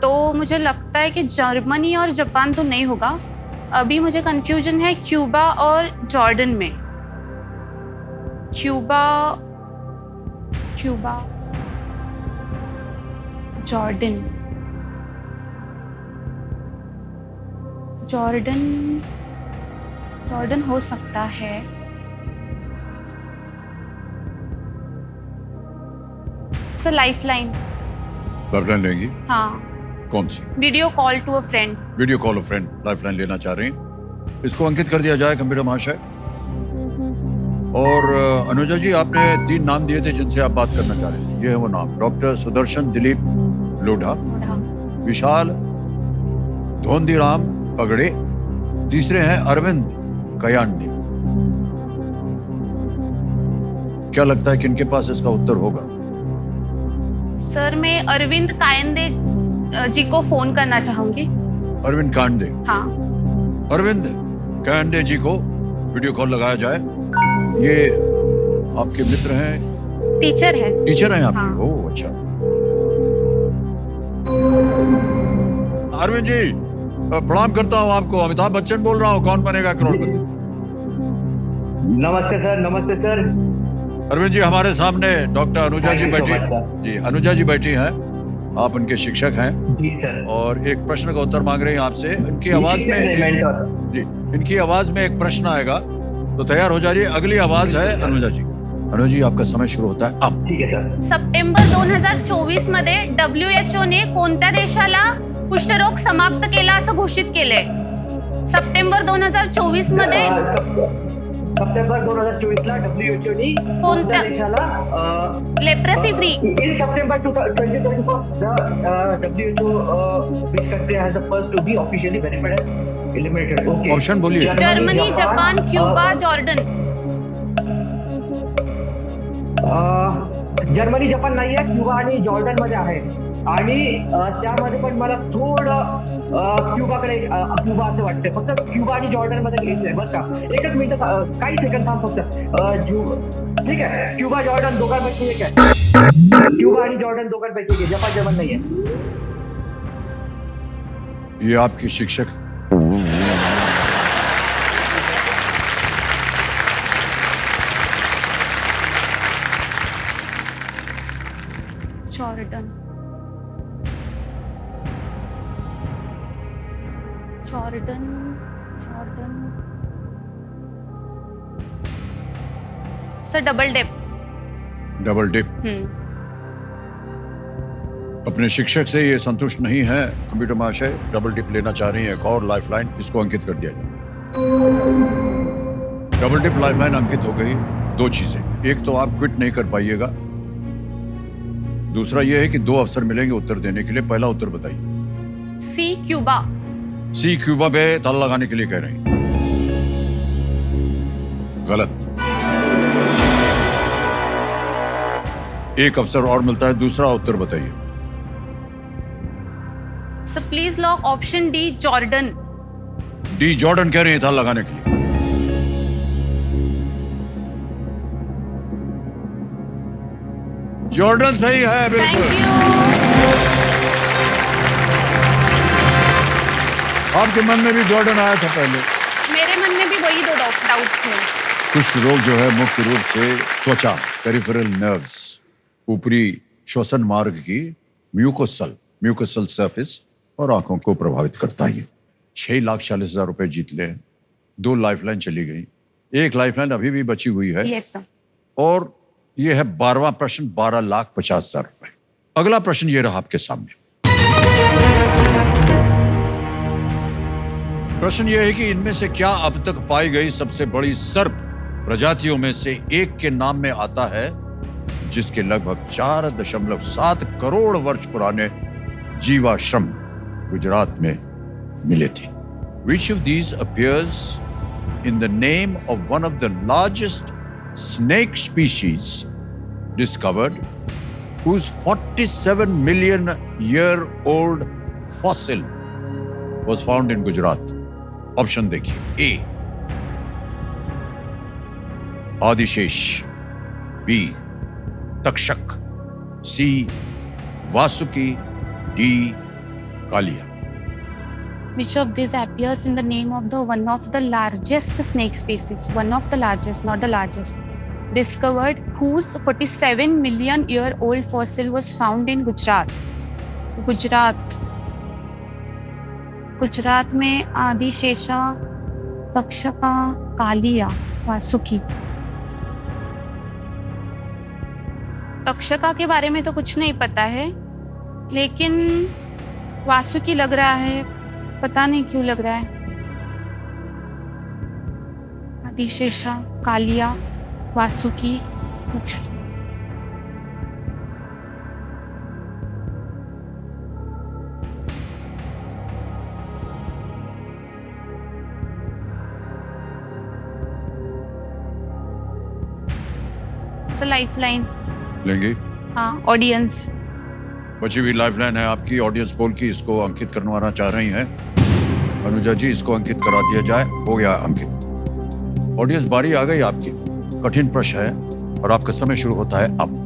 तो मुझे लगता है कि जर्मनी और जापान तो नहीं होगा। अभी मुझे कंफ्यूजन है क्यूबा और जॉर्डन में। Cuba, Cuba, Jordan, Jordan, Jordan हो सकता है। Sir lifeline. लाइफलाइन लेंगी? हाँ, कौन सी? Video call to a friend. Video call of friend lifeline लेना चाह रहे हैं। इसको अंकित कर दिया जाए कंप्यूटर महाशय। और अनुजा जी, आपने 3 नाम दिए थे जिनसे आप बात करना चाह रहे थे। ये है वो नाम। डॉक्टर सुदर्शन दिलीप लोढ़ा, विशाल धोंदीराम पगड़े, तीसरे हैं अरविंद कयांडी। क्या लगता है किनके पास इसका उत्तर होगा? सर मैं अरविंद कायंदे जी को फोन करना चाहूंगी। अरविंद कांडे। हाँ, अरविंद कांडे जी को वीडियो कॉल लगाया जाए। ये आपके मित्र हैं, टीचर है। टीचर हैं आपके? हाँ। ओह अच्छा। अरविंद जी प्रणाम करता हूँ आपको, अमिताभ बच्चन बोल रहा हूँ, कौन बनेगा करोड़पति। नमस्ते सर, नमस्ते सर। अरविंद जी हमारे सामने doctor Anuja ji Thank you so बैठी much, sir. जी, अनुजा जी बैठी हैं, आप उनके शिक्षक हैं जी सर। और एक प्रश्न का उत्तर मांग रहे हैं आपसे। इनकी आवाज में जी, इनकी आवाज में एक प्रश्न आएगा, तो तैयार हो जाइए। अगली आवाज है अनुजा जी। अनुजा जी आपका समय शुरू होता है अब। ठीक है सर। सप्टेंबर 2024 मध्ये WHO ने कोणत्या देशाला कुष्ठरोग समाप्त केला असं घोषित केलंय? सप्टेंबर 2024 मध्ये सप्टेंबर 2024 ला WHO नी कोणत्या देशाला leprosy free in September 2024 the WHO which country has the first to be officially verified as eliminated. Okay. Option बोलिए। Germany, Japan, Cuba, Jordan. Germany, Japan नाही आहे, क्युबा आणि जॉर्डन मध्ये आहे आणि त्यामध्ये पण मला थोडं क्युबा असं वाटतंय, फक्त क्युबा आणि जॉर्डन मध्ये घ्यायचंय बरं का. एकच मिनिट, काही सेकंड थांब फक्त. ठीक आहे, क्युबा जॉर्डन दोघांपैकी एक आहे. क्युबा आणि जॉर्डन दोघांपैकी एक आहे, जपान जर्मन नाहीये. ये आपके शिक्षक Jordan, Jordan, Jordan. Sir double dip. Double dip. अपने शिक्षक से ये संतुष्ट नहीं है कंप्यूटर महाशय, डबल डिप लेना चाह रही है। एक और लाइफलाइन, इसको अंकित कर दिया जाए। डबल डिप लाइफलाइन अंकित हो गई। दो चीजें, एक तो आप क्विट नहीं कर पाइएगा, दूसरा यह है कि दो अवसर मिलेंगे उत्तर देने के लिए। पहला उत्तर बताइए। सी क्यूबा। सी क्यूबा पे ताला लगाने के लिए कह रहे हैं, गलत। एक अवसर और मिलता है, दूसरा उत्तर बताइए। Sir please lock option D, Jordan. D Jordan कह रहे हैं ताला लगाने के लिए। जॉर्डन सही है, बिल्कुल। Thank you. आपके मन में भी जॉर्डन आया था पहले? मेरे मन में भी वही दो डाउट थे। कुष्ठ रोग जो है मुख्य रूप से त्वचा, पेरिफेरल नर्व्स, ऊपरी श्वसन मार्ग की म्यूकोसल सरफेस और आंखों को प्रभावित करता है। 6,40,000 रुपए जीत ले, 2 लाइफलाइन चली गई, एक लाइफलाइन अभी भी बची हुई है। Yes sir. और यह है 12वां प्रश्न, 12,50,000 रुपए। अगला प्रश्न ये रहा आपके सामने। प्रश्न यह है कि इनमें से क्या अब तक पाई गई सबसे बड़ी सर्प प्रजातियों में से एक के नाम में आता है, जिसके लगभग 4.7 करोड़ वर्ष पुराने जीवाश्म गुजरात में मिले थे। Which of these appears in the name of one of the largest snake species discovered, whose 47 million year old fossil was found in Gujarat? Option देखिए। A Adishesha, B Takshak, C Vasuki, D Kaliya. Which of these appears in the name of one of the largest snake species, one of the largest, not the largest, discovered, whose 47 million year old fossil was found in Gujarat? Gujarat में आदिशेषा, तक्षका, कालिया, वासुकी। तक्षका के बारे में तो कुछ नहीं पता है, लेकिन वासुकी लग रहा है, पता नहीं क्यों लग रहा है। आदिशेषा, कालिया, वासुकी, कुछ। लाइफलाइन लेंगे? हाँ, ऑडियंस। बची हुई लाइफलाइन है आपकी ऑडियंस पोल की, इसको अंकित करवाना चाह रही हैं अनुजा जी, इसको अंकित करा दिया जाए। हो गया अंकित। ऑडियंस बारी आ गई आपकी। कठिन प्रश्न है और आपका समय शुरू होता है अब।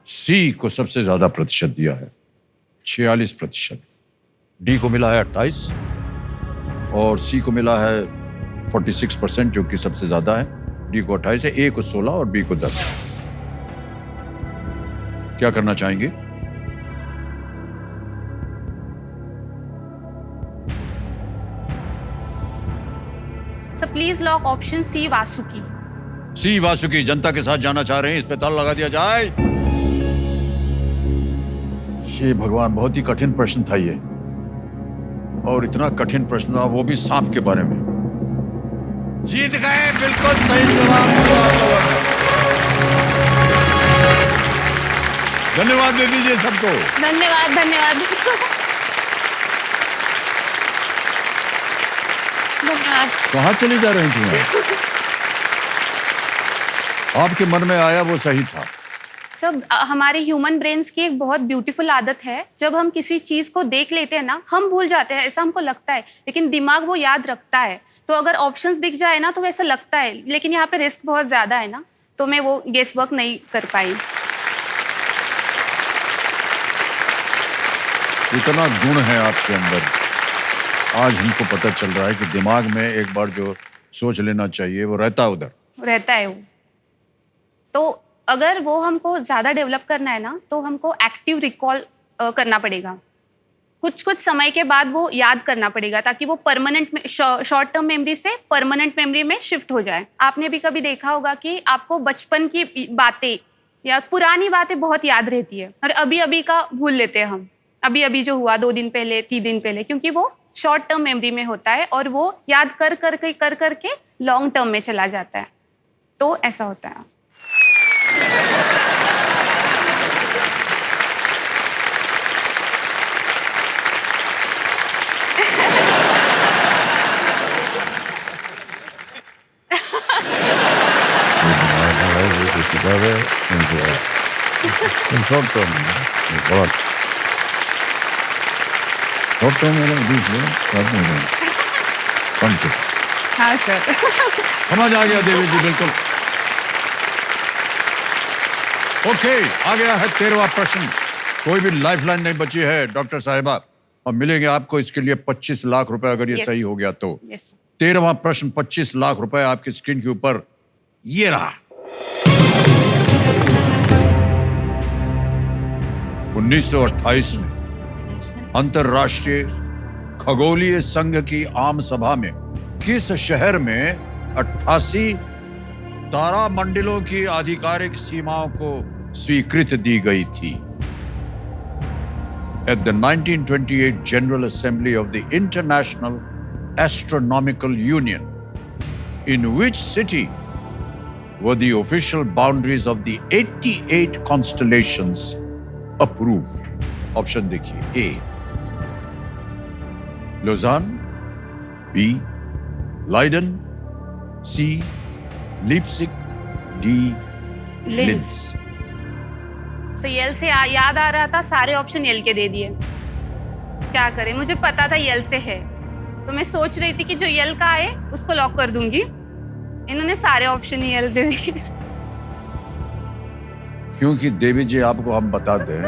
सी को सबसे ज्यादा प्रतिशत दिया है, 46%। डी को मिला है 28 और सी को मिला है 46%, जो कि सबसे ज्यादा है। डी को 28 है, ए को 16 और बी को 10। क्या करना चाहेंगे? Sir please lock option C Vasuki. C Vasuki जनता के साथ जाना चाह रहे हैं, इस पे ताला लगा दिया जाए। ये भगवान बहुत ही कठिन प्रश्न था ये, और इतना कठिन प्रश्न था, वो भी सांप के बारे में। जीत गए, बिल्कुल सही जवाब। धन्यवाद दे दीजिए सबको। धन्यवाद धन्यवाद धन्यवाद। कहाँ चली जा रही थी आपके मन में आया वो सही था। सब हमारे ह्यूमन ब्रेन्स की एक बहुत ब्यूटीफुल आदत है, जब हम किसी चीज को देख लेते हैं ना, हम भूल जाते हैं, ऐसा हमको लगता है, लेकिन दिमाग वो याद रखता है। तो अगर ऑप्शंस दिख जाए ना तो वैसा लगता है, लेकिन यहाँ पे रिस्क बहुत ज्यादा है ना, तो मैं वो गेस वर्क नहीं कर पाई। इतना गुण है आपके अंदर, आज हमको पता चल रहा है कि दिमाग में एक बार जो सोच लेना चाहिए वो रहता उधर रहता है वो। तो अगर वो हमको ज्यादा डेवलप करना है ना, तो हमको एक्टिव रिकॉल करना पड़ेगा। कुछ समय के बाद वो याद करना पड़ेगा, ताकि वो परमानेंट शॉर्ट टर्म मेमोरी से परमानेंट मेमोरी में शिफ्ट हो जाए। आपने भी कभी देखा होगा कि आपको बचपन की बातें या पुरानी बातें बहुत याद रहती है, और अभी अभी का भूल लेते हैं हम, अभी अभी जो हुआ 2 दिन पहले 3 दिन पहले, क्योंकि वो शॉर्ट टर्म मेमोरी में होता है और वो याद कर करके लॉन्ग टर्म में चला जाता है। तो ऐसा होता है। हाँ सर। समझ आ गया देवी जी, बिल्कुल। ओके, आ गया है 13वां प्रश्न। कोई भी लाइफलाइन नहीं बची है डॉक्टर साहिबा, और मिलेंगे आपको इसके लिए 25 लाख रुपए अगर ये सही हो गया तो। 13वां प्रश्न, 25 लाख रुपए आपकी स्क्रीन के ऊपर ये रहा। 1928 में अंतरराष्ट्रीय खगोलीय संघ की आम सभा में किस शहर में 88 तारामंडलों की आधिकारिक सीमाओं को स्वीकृति दी गई थी? At the 1928 General Assembly of the International Astronomical Union, in which city were the official boundaries of the 88 constellations approved? Option देखिए। A. Lausanne, B. Leiden, C. Leipzig, D. Linz. So, यल से याद आ रहा था, सारे ऑप्शन यल के दे दिए। क्या करें, मुझे पता था यल से है, तो मैं सोच रही थी कि जो यल का आए उसको लॉक कर दूंगी। इन्होंने सारे ऑप्शन ही यल दे दिए। क्योंकि देवी जी आपको हम बता दें,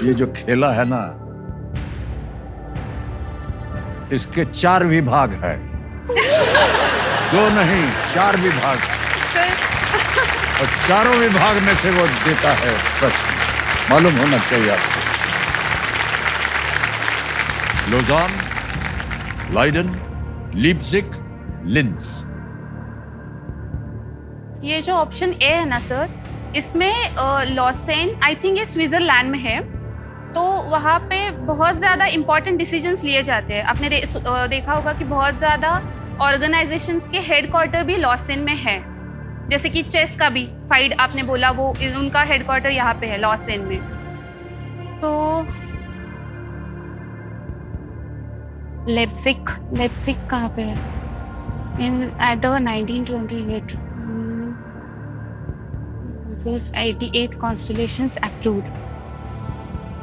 ये जो खेला है ना, इसके 4 विभाग है। 2 नहीं, 4 विभाग, और चारों विभाग में से वो देता है प्रश्न। मालूम होना चाहिए आपको। लोजान, लाइडन, लीप्जिग, लिंस। ये जो ऑप्शन ए है ना सर, इसमें लॉसेन, आई थिंक ये स्विट्जरलैंड में है, तो वहाँ पे बहुत ज़्यादा इंपॉर्टेंट डिसीजंस लिए जाते हैं। आपने देखा होगा कि बहुत ज़्यादा ऑर्गेनाइजेशंस के हेडक्वार्टर भी लॉसेन में है, जैसे कि चेस का भी फाइड आपने बोला, वो उनका हेडक्वार्टर यहाँ पे है लॉसेन में। तो लेप्सिक कहाँ पे है? इन at the 1928 First 88 constellations approved.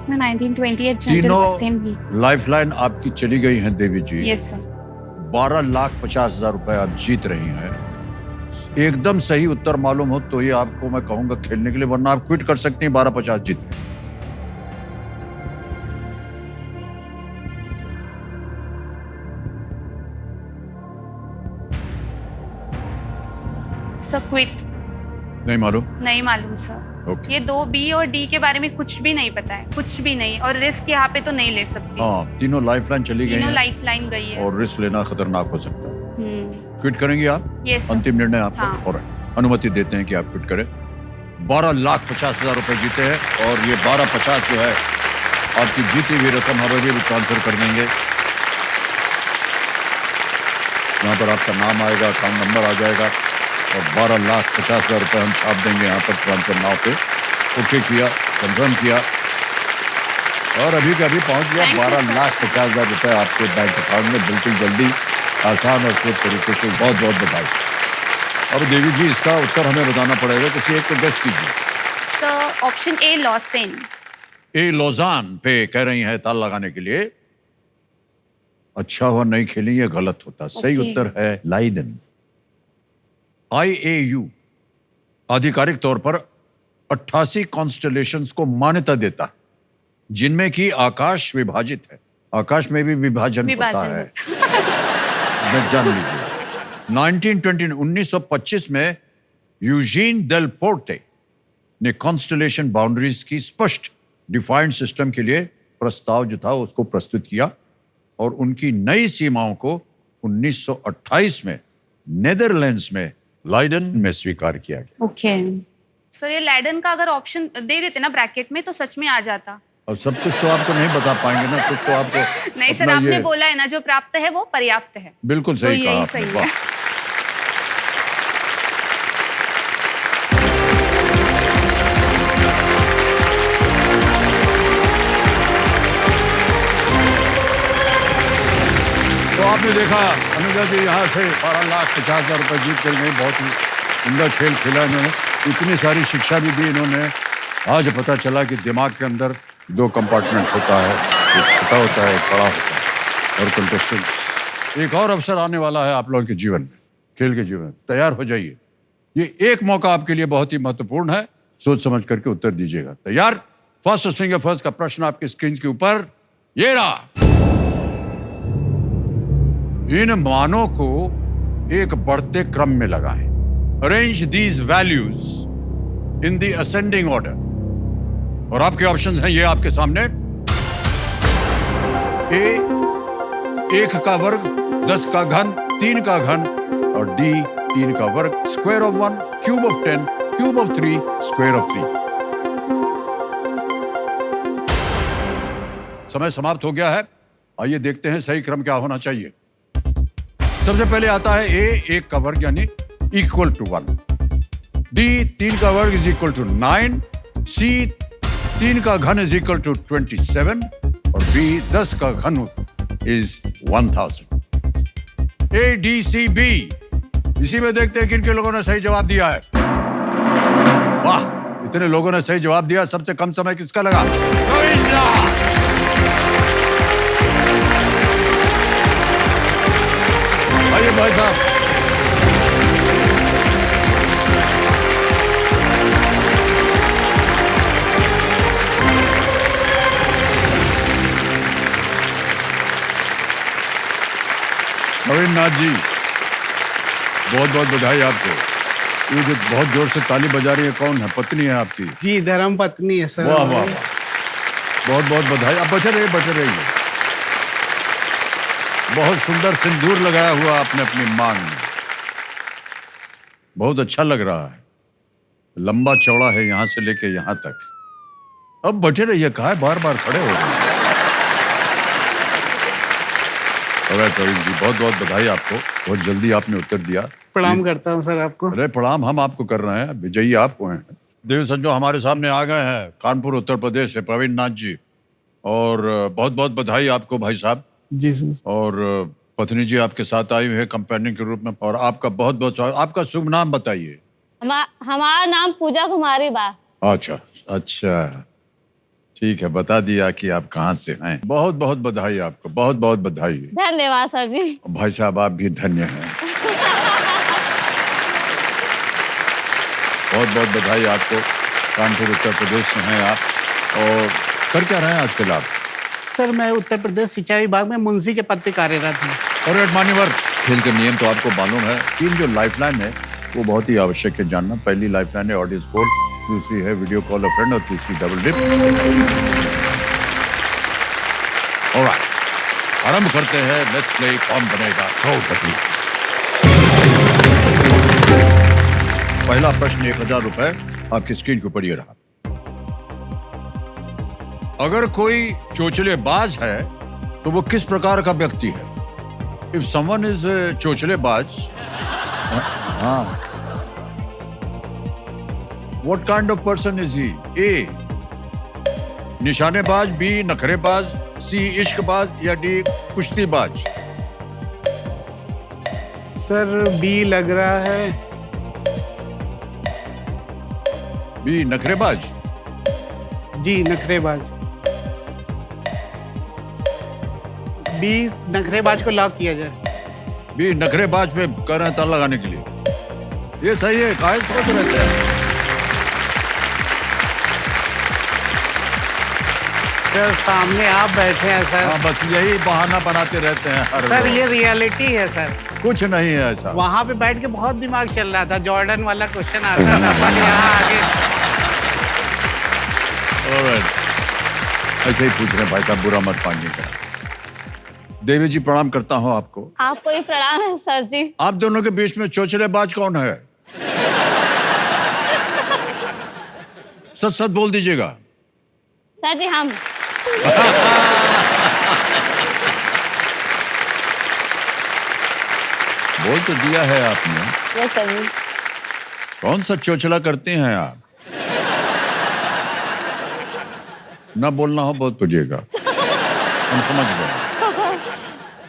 मैं 1928 जनरल तीनों असेंबली। लाइफलाइन आपकी चली गई हैं देवी जी। Yes sir. 12,50,000 रुपए आप जीत रही हैं। एकदम सही उत्तर मालूम हो तो ये आपको मैं कहूंगा खेलने के लिए, वरना आप क्विट कर सकती हैं। 12,50 जीत रही हैं। Sir quit. नहीं मालूम? नहीं मालूम सर। ओके। ये 2 बी और डी के बारे में कुछ भी नहीं पता है, कुछ भी नहीं, और रिस्क यहाँ पे तो नहीं ले सकती। हाँ, तीनों लाइफलाइन चली गई तीनों हैं लाइफ लाइन गई है। और रिस्क लेना खतरनाक हो सकता है। क्विट करेंगी आप? Yes sir. अंतिम निर्णय आपका। हाँ। और अनुमति देते हैं कि आप क्विट करें। 12,50,000 रुपए जीते हैं और ये 12,50 जो है आपकी जीती हुई रकम हम अभी भी ट्रांसफर कर देंगे। यहाँ पर आपका नाम आएगा, अकाउंट नंबर आ जाएगा और 12,50,000 रुपए हम छाप देंगे यहाँ पर ट्रांसफर नाव पे। ओके किया, कंफर्म किया और अभी का अभी पहुँच गया। Thank you, 12,50,000 रुपए आपके बैंक अकाउंट में बिल्कुल जल्दी, आसान और तेज तरीके से। बहुत बहुत बधाई। और देवी जी, इसका उत्तर हमें बताना पड़ेगा, किसी एक को गेस कीजिए। Sir option A Lausanne. A Lausanne पे कह रही हैं ताल लगाने के लिए। अच्छा हुआ नहीं खेली, ये गलत होता। सही Okay. उत्तर है लाइडन। IAU आधिकारिक तौर पर 88 कॉन्स्टलेशंस को मान्यता देता है, जिनमें की आकाश विभाजित है। आकाश में भी विभाजन होता है, जान लीजिए। 1925 में यूजीन डेल पोर्टे ने कॉन्स्टलेशन बाउंड्रीज की स्पष्ट डिफाइंड सिस्टम के लिए प्रस्ताव जो था उसको प्रस्तुत किया और उनकी नई सीमाओं को 1928 में नेदरलैंड्स में लाइडन में स्वीकार किया गया। ओके सर, ये लैडन का अगर ऑप्शन दे देते ना ब्रैकेट में तो सच में आ जाता। और सब कुछ तो आपको नहीं बता पाएंगे ना, कुछ तो आपको नहीं सर, अपना आपने ये बोला है ना, जो प्राप्त है वो पर्याप्त है। बिल्कुल सही तो कहा यही आपने। सही वाह। है। तो आपने देखा अनुजा जी यहाँ से 12,50,000 रुपए जीत कर गई। बहुत ही उम्दा खेल खेला इन्होंने, इतनी सारी शिक्षा भी दी इन्होंने। आज पता चला कि दिमाग के अंदर 2 कंपार्टमेंट होता है, एक छोटा होता है, एक बड़ा होता है। और कंटेस्टेंट्स, एक और अवसर आने वाला है आप लोगों के जीवन में, खेल के जीवन में। तैयार हो जाइए, ये एक मौका आपके लिए बहुत ही महत्वपूर्ण है। सोच समझ करके उत्तर दीजिएगा। तैयार? फर्स्ट फिंगर फर्स्ट का प्रश्न आपके स्क्रीन के ऊपर ये रहा। इन मानों को एक बढ़ते क्रम में लगाएं। Arrange these values in the ascending order. और आपके ऑप्शंस हैं ये आपके सामने। ए 1 का वर्ग, 10 का घन, 3 का घन, और डी 3 का वर्ग, square of 1, cube of 10, cube of 3, square of 3। समय समाप्त हो गया है। आइए देखते हैं सही क्रम क्या होना चाहिए। सबसे पहले आता है ए 1 का वर्ग यानी इक्वल टू 1, डी 3 का वर्ग इज इक्वल टू 9, सी 3 का घन इज इक्वल टू 27 और बी 10 का घन is 1000। A D C B, इसी में देखते हैं किन के लोगों ने सही जवाब दिया है। वाह, इतने लोगों ने सही जवाब दिया। सबसे कम समय किसका लगा? आइए भाई साहब। नवीन नाथ जी, बहुत बहुत बधाई आपको। ये जो बहुत जोर से ताली बजा रही है, कौन है? पत्नी है आपकी? जी, धर्म पत्नी है सर। वाह वाह वाह, बहुत बहुत बधाई। अब बचे रहिए, बचे रहिए। बहुत सुंदर सिंदूर लगाया हुआ आपने अपनी मांग में, बहुत अच्छा लग रहा है। लंबा चौड़ा है यहाँ से लेके यहाँ तक। अब बैठे रहिए, कहा है बार बार खड़े हो गए। प्रवीण जी, बहुत बहुत बधाई आपको, बहुत जल्दी आपने उत्तर दिया। प्रणाम करता हूँ सर आपको। अरे प्रणाम हम आपको कर रहे हैं, विजयी आपको हैं। देव संजो हमारे सामने आ गए हैं, कानपुर उत्तर प्रदेश से, प्रवीण नाथ जी। और बहुत बहुत बधाई आपको भाई साहब। जी सर। और पत्नी जी आपके साथ आई हुई है कंपेनियन के रूप में, और आपका बहुत बहुत स्वागत। आपका शुभ नाम बताइए। हमारा नाम पूजा कुमारी बा। अच्छा अच्छा, ठीक है, बता दिया कि आप कहाँ से हैं। बहुत बहुत बधाई आपको, बहुत बहुत बधाई। धन्यवाद सर जी। भाई साहब आप भी धन्य हैं। बहुत बहुत बधाई आपको। कानपुर उत्तर प्रदेश से हैं आप, और कर क्या रहे हैं आजकल आप? सर मैं उत्तर प्रदेश सिंचाई विभाग में मुंशी के पद पे कार्यरत हूँ। और एक मान्यवर, खेल के नियम तो आपको मालूम है। तीन जो लाइफलाइन है वो बहुत ही आवश्यक है जानना। पहली लाइफलाइन है ऑडियो स्कोर, दूसरी है वीडियो कॉल अ फ्रेंड, और तीसरी डबल डिप। ऑलराइट, आरंभ करते हैं। लेट्स प्ले कौन बनेगा करोड़पति। पहला प्रश्न 1000 रुपए आपकी स्क्रीन के ऊपर ये रहा। अगर कोई चोचलेबाज है तो वो किस प्रकार का व्यक्ति है? इफ समवन इज चोचलेबाज, हाँ, what kind of person is he? A निशानेबाज, बी नखरेबाज, सी इश्कबाज, या डी कुश्तीबाज? सर बी लग रहा है। बी नखरेबाज? जी नखरेबाज। बी नखरेबाज को लॉक किया जाए। बी नखरेबाज पे कर रहे हैं ताला लगाने के लिए। ये सही है, काहे सोच रहे थे? सर सामने आप बैठे हैं सर। हाँ, बस यही बहाना बनाते रहते हैं हर सर लोग। ये रियलिटी है सर। कुछ नहीं है ऐसा। वहाँ पे बैठ के बहुत दिमाग चल रहा था, जॉर्डन वाला क्वेश्चन आता था, पर यहाँ आगे Alright. ऐसे ही पूछ रहे हैं भाई साहब, बुरा मत मानिएगा। देवी जी प्रणाम करता हूँ आपको। आपको ही प्रणाम है सर जी। आप दोनों के बीच में चोचलेबाज कौन है? सच सच बोल दीजिएगा। सर जी हम। बोल तो दिया है आपने। यस सर जी। कौन सा चोचला करते हैं आप? ना बोलना हो बहुत पूछिएगा, हम समझ गए।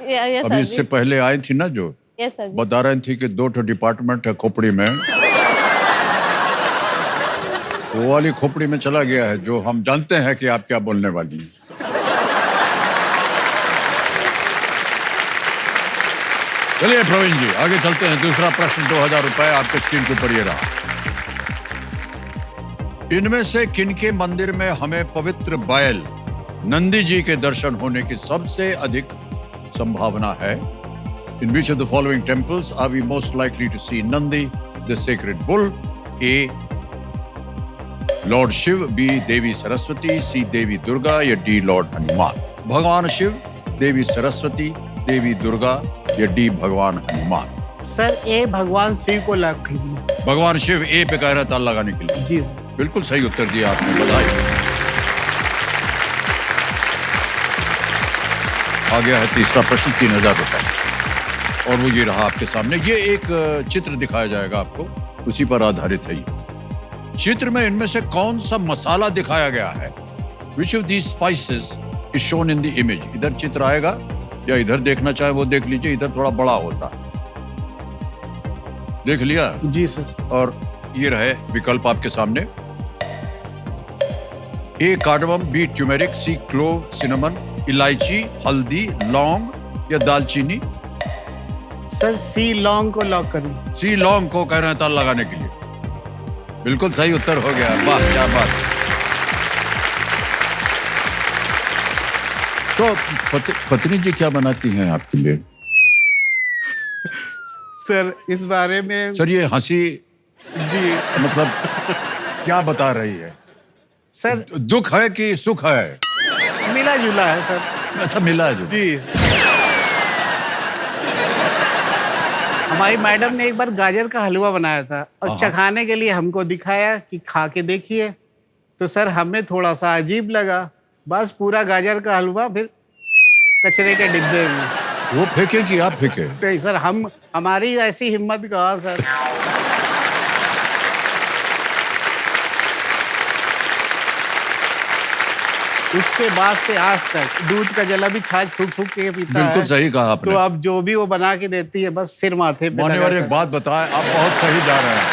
यस अभी सर इससे जी। पहले आई थी ना जो यस सर जी। बता रही थी कि 2 डिपार्टमेंट है खोपड़ी में, वो वाली खोपड़ी में चला गया है जो हम जानते हैं कि आप क्या बोलने वाली हैं। चलिए प्रवीण जी आगे चलते हैं। दूसरा प्रश्न 2000 रुपए आपके स्क्रीन के ऊपर ये रहा। इनमें से किनके मंदिर में हमें पवित्र बैल नंदी जी के दर्शन होने की सबसे अधिक संभावना है? In which of the following temples are we most likely to see Nandi, the sacred bull? A. Lord Shiv, B. Devi Saraswati, C. Devi Durga, या D. Lord Hanuman? भगवान शिव, देवी सरस्वती, देवी दुर्गा, या D. भगवान हनुमान? सर ए भगवान शिव को लॉक कीजिए। भगवान शिव ए पे कह रहा था लगाने के लिए। जी सर। बिल्कुल सही उत्तर दिया आपने, बधाई। आ गया है तीसरा प्रश्न 3000 रुपए, और वो ये रहा आपके सामने। ये एक चित्र दिखाया जाएगा आपको, उसी पर आधारित है ये चित्र। में इनमें से कौन सा मसाला दिखाया गया है? Which of these spices is shown in the image? इधर चित्र आएगा, या इधर देखना चाहे वो देख लीजिए, इधर थोड़ा बड़ा होता है। देख लिया? जी सर। और ये रहे विकल्प आपके सामने। ए कार्डमम, बी ट्यूमेरिक, सी क्लोव, सिनेमन, इलायची, हल्दी, लौंग, या दालचीनी? सर सी लॉन्ग को लॉक करिए। सी लौंग को कह रहे हैं ताल लगाने के लिए। बिल्कुल सही उत्तर हो गया, वाह क्या बात। तो पत्नी जी क्या बनाती हैं आपके लिए? सर इस बारे में सर ये हंसी जी मतलब क्या बता रही है? सर दुख है कि सुख है? मिला जुला है सर। अच्छा मिला है जो। जी हमारी मैडम ने एक बार गाजर का हलवा बनाया था और चखाने के लिए हमको दिखाया कि खा के देखिए, तो सर हमें थोड़ा सा अजीब लगा। बस पूरा गाजर का हलवा फिर कचरे के डिब्बे में। वो फेंके कि आप फेंके? नहीं सर, हमारी ऐसी हिम्मत कहाँ सर। उसके बाद से आज तक दूध का जला भी छाछ फूक फूक के पीता है। बिल्कुल सही कहा आपने। तो अब जो भी वो बना के देती है बस सिर माथे पे मान्यवर लगा एक कर। बात बताएं, आप बहुत सही जा रहे हैं।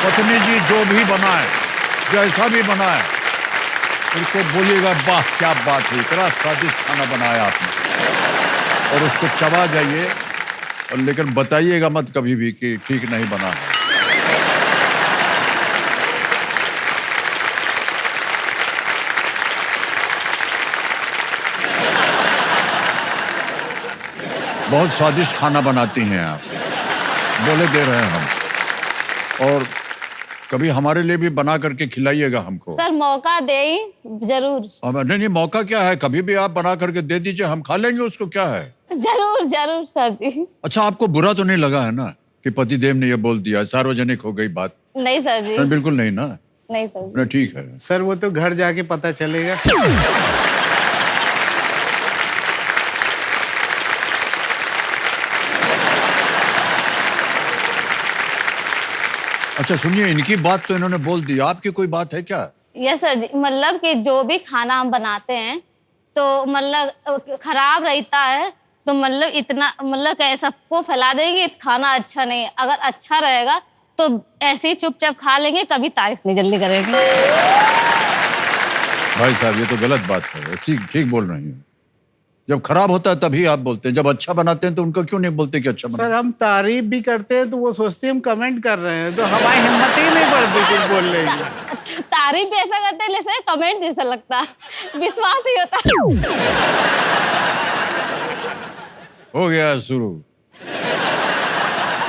पत्नी जी जो भी बनाए, जैसा भी बनाए, उनको बोलिएगा वाह क्या बात है, इतना स्वादिष्ट खाना बनाया आपने, और उसको चबा जाइए, और लेकिन बताइएगा मत कभी भी कि ठीक नहीं बना है। बहुत स्वादिष्ट खाना बनाती हैं आप, बोले दे रहे हैं हम, और कभी हमारे लिए भी बना करके खिलाइएगा हमको। सर मौका दे जरूर। नहीं, मौका क्या है, कभी भी आप बना करके दे दीजिए, हम खा लेंगे, उसको क्या है। जरूर जरूर सर जी। अच्छा, आपको बुरा तो नहीं लगा है ना कि पतिदेव ने ये बोल दिया, सार्वजनिक हो गई बात? नहीं सर जी। नहीं, बिल्कुल नहीं ना। नहीं सर जी। नहीं, ठीक है सर वो तो घर जाके पता चलेगा। अच्छा सुनिए, इनकी बात तो इन्होंने बोल दी, आपकी कोई बात है क्या? यस सर जी, मतलब कि जो भी खाना हम बनाते हैं तो मतलब खराब रहता है तो मतलब इतना मतलब कि सबको फैला देंगे खाना अच्छा नहीं है। अगर अच्छा रहेगा तो ऐसे ही चुपचाप खा लेंगे, कभी तारीफ नहीं जल्दी करेंगे। भाई साहब ये तो गलत बात है, ठीक बोल रही हैं। जब खराब होता है तभी आप बोलते हैं, जब अच्छा बनाते हैं तो उनको क्यों नहीं बोलते कि अच्छा बना? सर हम तारीफ भी करते हैं तो वो सोचते हैं हम कमेंट कर रहे हैं, तो हमारी हिम्मत ही नहीं बढ़ती कुछ बोलने की। तारीफ भी ऐसा करते हैं जैसे कमेंट जैसा लगता है, विश्वास नहीं होता। हो गया शुरू,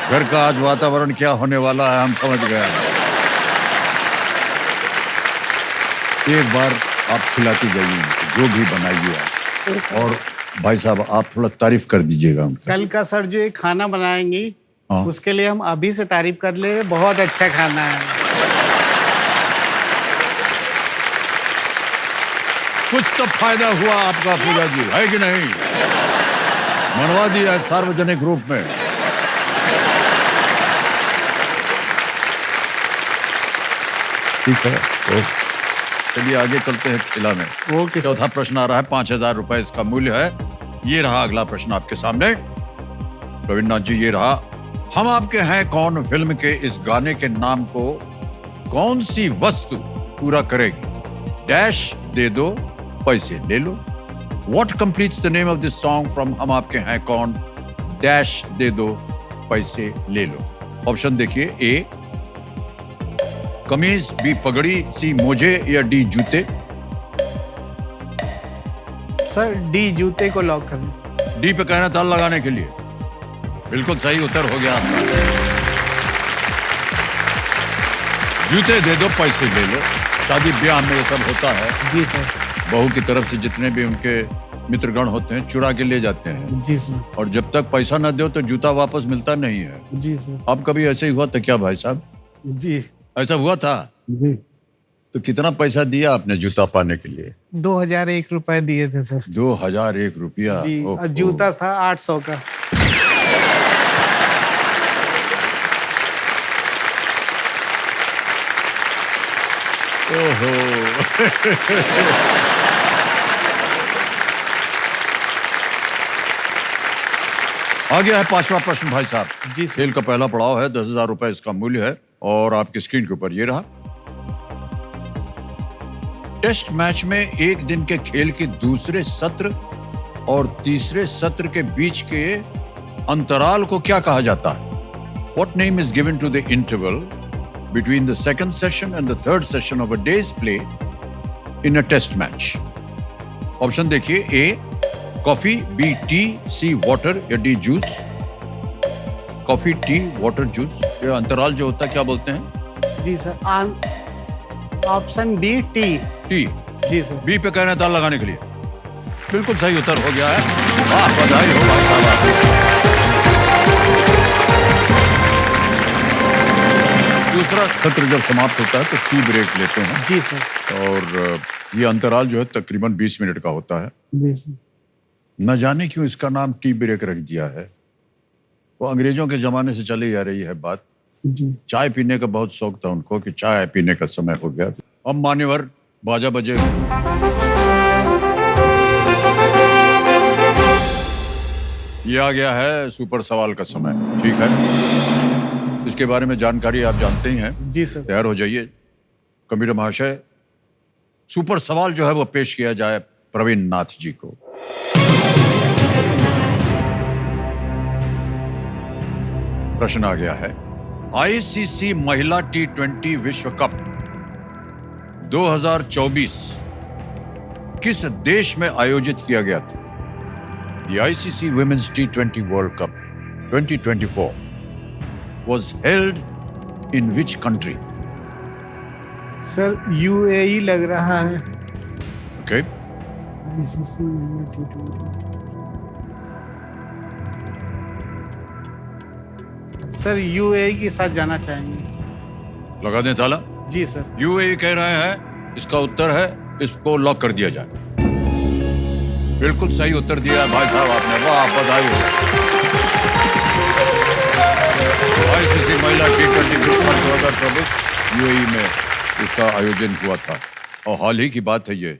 घर का आज वातावरण क्या होने वाला है हम समझ गए। एक बार आप खिलाती जाइए, जो भी बनाइए आप, और भाई साहब आप थोड़ा तारीफ कर दीजिएगा उनका। कल का सर जो एक खाना बनाएंगी हाँ। उसके लिए हम अभी से तारीफ कर ले रहे, बहुत अच्छा खाना है। कुछ तो फायदा हुआ आपका पूजा जी, है कि नहीं? मनवा दिया है सार्वजनिक रूप में। ठीक है, तो चलिए आगे चलते हैं खेला में। Okay sir. चौथा प्रश्न आ रहा है, 5,000 रुपए इसका मूल्य है। ये रहा अगला प्रश्न आपके सामने। प्रवीण नाथ जी, ये रहा, हम आपके हैं कौन फिल्म के इस गाने के नाम को कौन सी वस्तु पूरा करेगी? डैश दे दो पैसे ले लो। What completes the name of this song from हम आपके हैं कौन? डैश दे दो पैसे ले लो। ऑप्शन देखिए, ए कमीज, बी पगड़ी, सी मोजे, या डी जूते। सर डी जूते को लॉक करना। डी पे कहना ताल लगाने के लिए। बिल्कुल सही उत्तर हो गया आपका। जूते दे दो पैसे ले लो। शादी ब्याह में ये सब होता है। जी सर। बहू की तरफ से जितने भी उनके मित्रगण होते हैं चुरा के ले जाते हैं। जी सर। और जब तक पैसा न दो तो जूता वापस मिलता नहीं है। जी सर। अब कभी ऐसे ही हुआ था क्या भाई साहब? जी। ऐसा हुआ था? जी। तो कितना पैसा दिया आपने जूता पाने के लिए? 2001 रुपए दिए थे सर। 2001 रुपया? जी, ओहो। और जूता था 800 का। ओहो। आ गया है पांचवा प्रश्न भाई साहब। जी सर। खेल का पहला पड़ाव है, 10,000 रुपए इसका मूल्य है, और आपकी स्क्रीन के ऊपर ये रहा। टेस्ट मैच में एक दिन के खेल के दूसरे सत्र और तीसरे सत्र के बीच के अंतराल को क्या कहा जाता है? What name is given to the interval between the second session and the third session of a day's play in a test match? Option देखिए, A coffee, B tea, C water, या D juice. Coffee, tea, water, juice, ये अंतराल जो होता है क्या बोलते हैं? जी sir. Option B tea. Tea. जी सर। बी पे कहना ताल लगाने के लिए। बिल्कुल सही उत्तर हो गया है। वाह, बधाई हो भाई साहब आपको। दूसरा सत्र जब समाप्त होता है तो टी ब्रेक लेते हैं। जी सर। और ये अंतराल जो है तकरीबन 20 मिनट का होता है। जी सर। न जाने क्यों इसका नाम टी ब्रेक रख दिया है। वो अंग्रेजों के जमाने से चली आ रही है बात। जी। चाय पीने का बहुत शौक था उनको कि चाय पीने का समय हो गया। अब मान्यवर बाजा बजे। ये आ गया है सुपर सवाल का समय। ठीक है, क्विज के बारे में जानकारी आप जानते ही हैं। जी सर। तैयार हो जाइए। कंप्यूटर महाशय, सुपर सवाल जो है वो पेश किया जाए प्रवीण नाथ जी को। प्रश्न आ गया है, आईसीसी महिला T20 विश्व कप 2024 किस देश में आयोजित किया गया था? The ICC Women's T20 World Cup 2024 was held in which country? Sir UAE लग रहा है। Okay. सर UAE के साथ जाना चाहेंगे। लगा दें ताला? जी सर। UAE कह रहे हैं, इसका उत्तर है, इसको लॉक कर दिया जाए। बिल्कुल सही उत्तर दिया है भाई साहब आपने, वाह बधाई हो। आईसीसी महिला T20 विश्व कप 2024 UAE में इसका आयोजन हुआ था और हाल ही की बात है ये,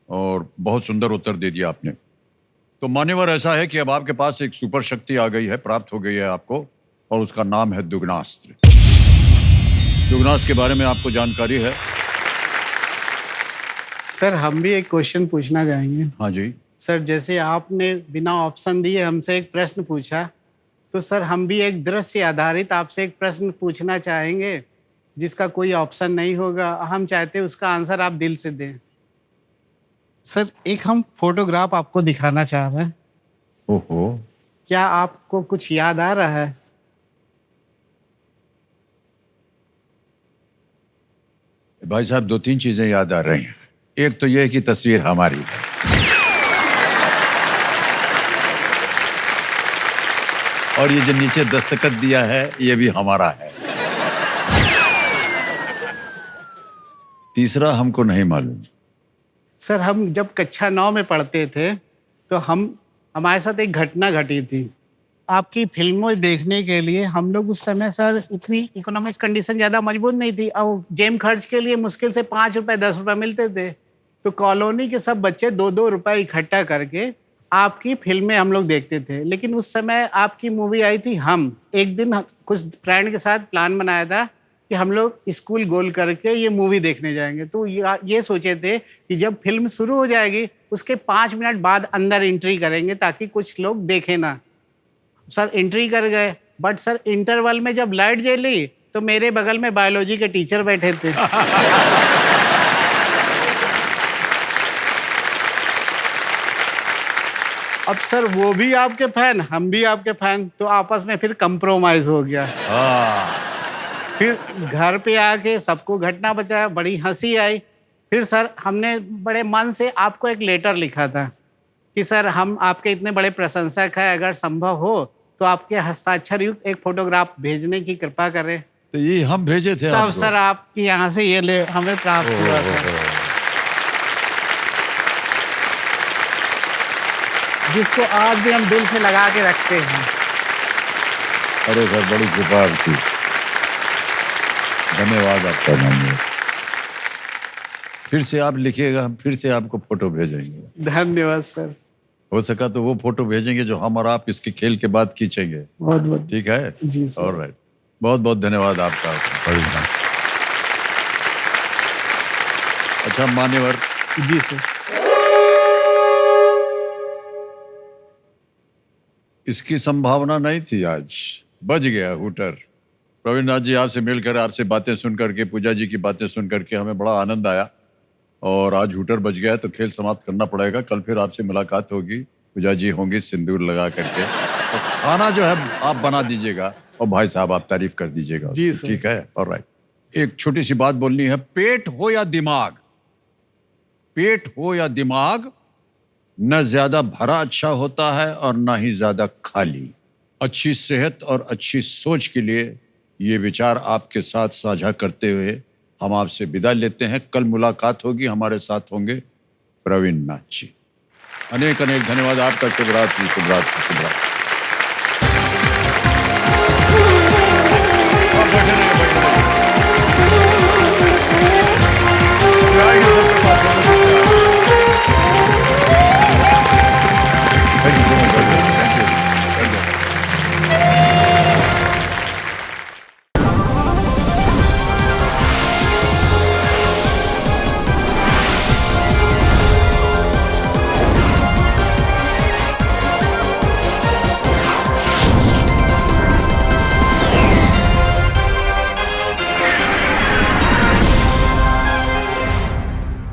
और बहुत सुंदर उत्तर दे दिया आपने। तो मान्यवर, ऐसा है कि अब आपके पास एक सुपर शक्ति आ गई है, प्राप्त हो गई है आपको, और उसका नाम है दुगनास्त्र। दुगनास्त्र के बारे में आपको जानकारी है? सर हम भी एक क्वेश्चन पूछना चाहेंगे। हाँ जी सर, जैसे आपने बिना ऑप्शन दिए हमसे एक प्रश्न पूछा, तो सर हम भी एक दृश्य आधारित आपसे एक प्रश्न पूछना चाहेंगे जिसका कोई ऑप्शन नहीं होगा। हम चाहते हैं उसका आंसर आप दिल से दें। सर एक हम फोटोग्राफ आपको दिखाना चाह रहे हैं। ओहो, क्या आपको कुछ याद आ रहा है? भाई साहब, दो तीन चीजें याद आ रही हैं। एक तो यह कि तस्वीर हमारी है, और ये जो नीचे दस्तखत दिया है ये भी हमारा है। तीसरा हमको नहीं मालूम। सर हम जब कक्षा 9 में पढ़ते थे तो हमारे साथ एक घटना घटी थी। आपकी फिल्मों देखने के लिए हम लोग उस समय सर इतनी इकोनॉमिक कंडीशन ज़्यादा मजबूत नहीं थी, और जेब खर्च के लिए मुश्किल से 5 रुपए 10 रुपए मिलते थे। तो कॉलोनी के सब बच्चे 2-2 रुपए इकट्ठा करके आपकी फिल्में हम लोग देखते थे। लेकिन उस समय आपकी मूवी आई थी हम। एक दिन कुछ फ्रेंड के साथ प्लान बनाया था कि हम लोग स्कूल गोल करके ये मूवी देखने जाएंगे। तो ये सोचे थे कि जब फिल्म शुरू हो जाएगी उसके 5 मिनट बाद अंदर एंट्री करेंगे ताकि कुछ लोग देखें ना। सर एंट्री कर गए, बट सर इंटरवल में जब लाइट जली तो मेरे बगल में बायोलॉजी के टीचर बैठे थे। अब सर वो भी आपके फैन, हम भी आपके फैन, तो आपस में फिर कंप्रोमाइज हो गया। फिर घर पे आके सबको घटना बताया, बड़ी हंसी आई। फिर सर हमने बड़े मन से आपको एक लेटर लिखा था कि सर हम आपके इतने बड़े प्रशंसक हैं, अगर संभव हो तो आपके हस्ताक्षर युक्त एक फोटोग्राफ भेजने की कृपा करें। तो ये हम भेजे थे तब आपको? सर आपके यहाँ से ये ले हमें प्राप्त हुआ था, जिसको आज भी हम दिल से लगा के रखते हैं। अरे सर, बड़ी कृपा आपकी, धन्यवाद आपका। मानिए, फिर से आप लिखिएगा, हम फिर से आपको फोटो भेजेंगे। धन्यवाद सर। हो सका तो वो फोटो भेजेंगे जो हम और आप इसके खेल के बाद खींचेंगे। बहुत बहुत ठीक है जी सर। ऑलराइट, बहुत बहुत धन्यवाद आपका। अच्छा मान्यवर जी सर। इसकी संभावना नहीं थी, आज बज गया हुटर। प्रवीण नाथ जी, आपसे मिलकर, आपसे बातें सुन करके, पूजा जी की बातें सुन करके हमें बड़ा आनंद आया, और आज हुटर बज गया तो खेल समाप्त करना पड़ेगा। कल फिर आपसे मुलाकात होगी, पूजा जी होंगी सिंदूर लगा करके, और खाना जो है आप बना दीजिएगा, और भाई साहब आप तारीफ कर दीजिएगा जी उसकी, सर। ठीक है? ऑलराइट। एक छोटी सी बात बोलनी है, पेट हो या दिमाग, पेट हो या दिमाग, न ज्यादा भरा अच्छा होता है और न ही ज्यादा खाली। अच्छी सेहत और अच्छी सोच के लिए ये विचार आपके साथ साझा करते हुए हम आपसे विदा लेते हैं। कल मुलाकात होगी, हमारे साथ होंगे प्रवीण नाथ जी। अनेक अनेक धन्यवाद आपका। शुभ रात्रि, शुभ रात्रि, शुभ रात्रि।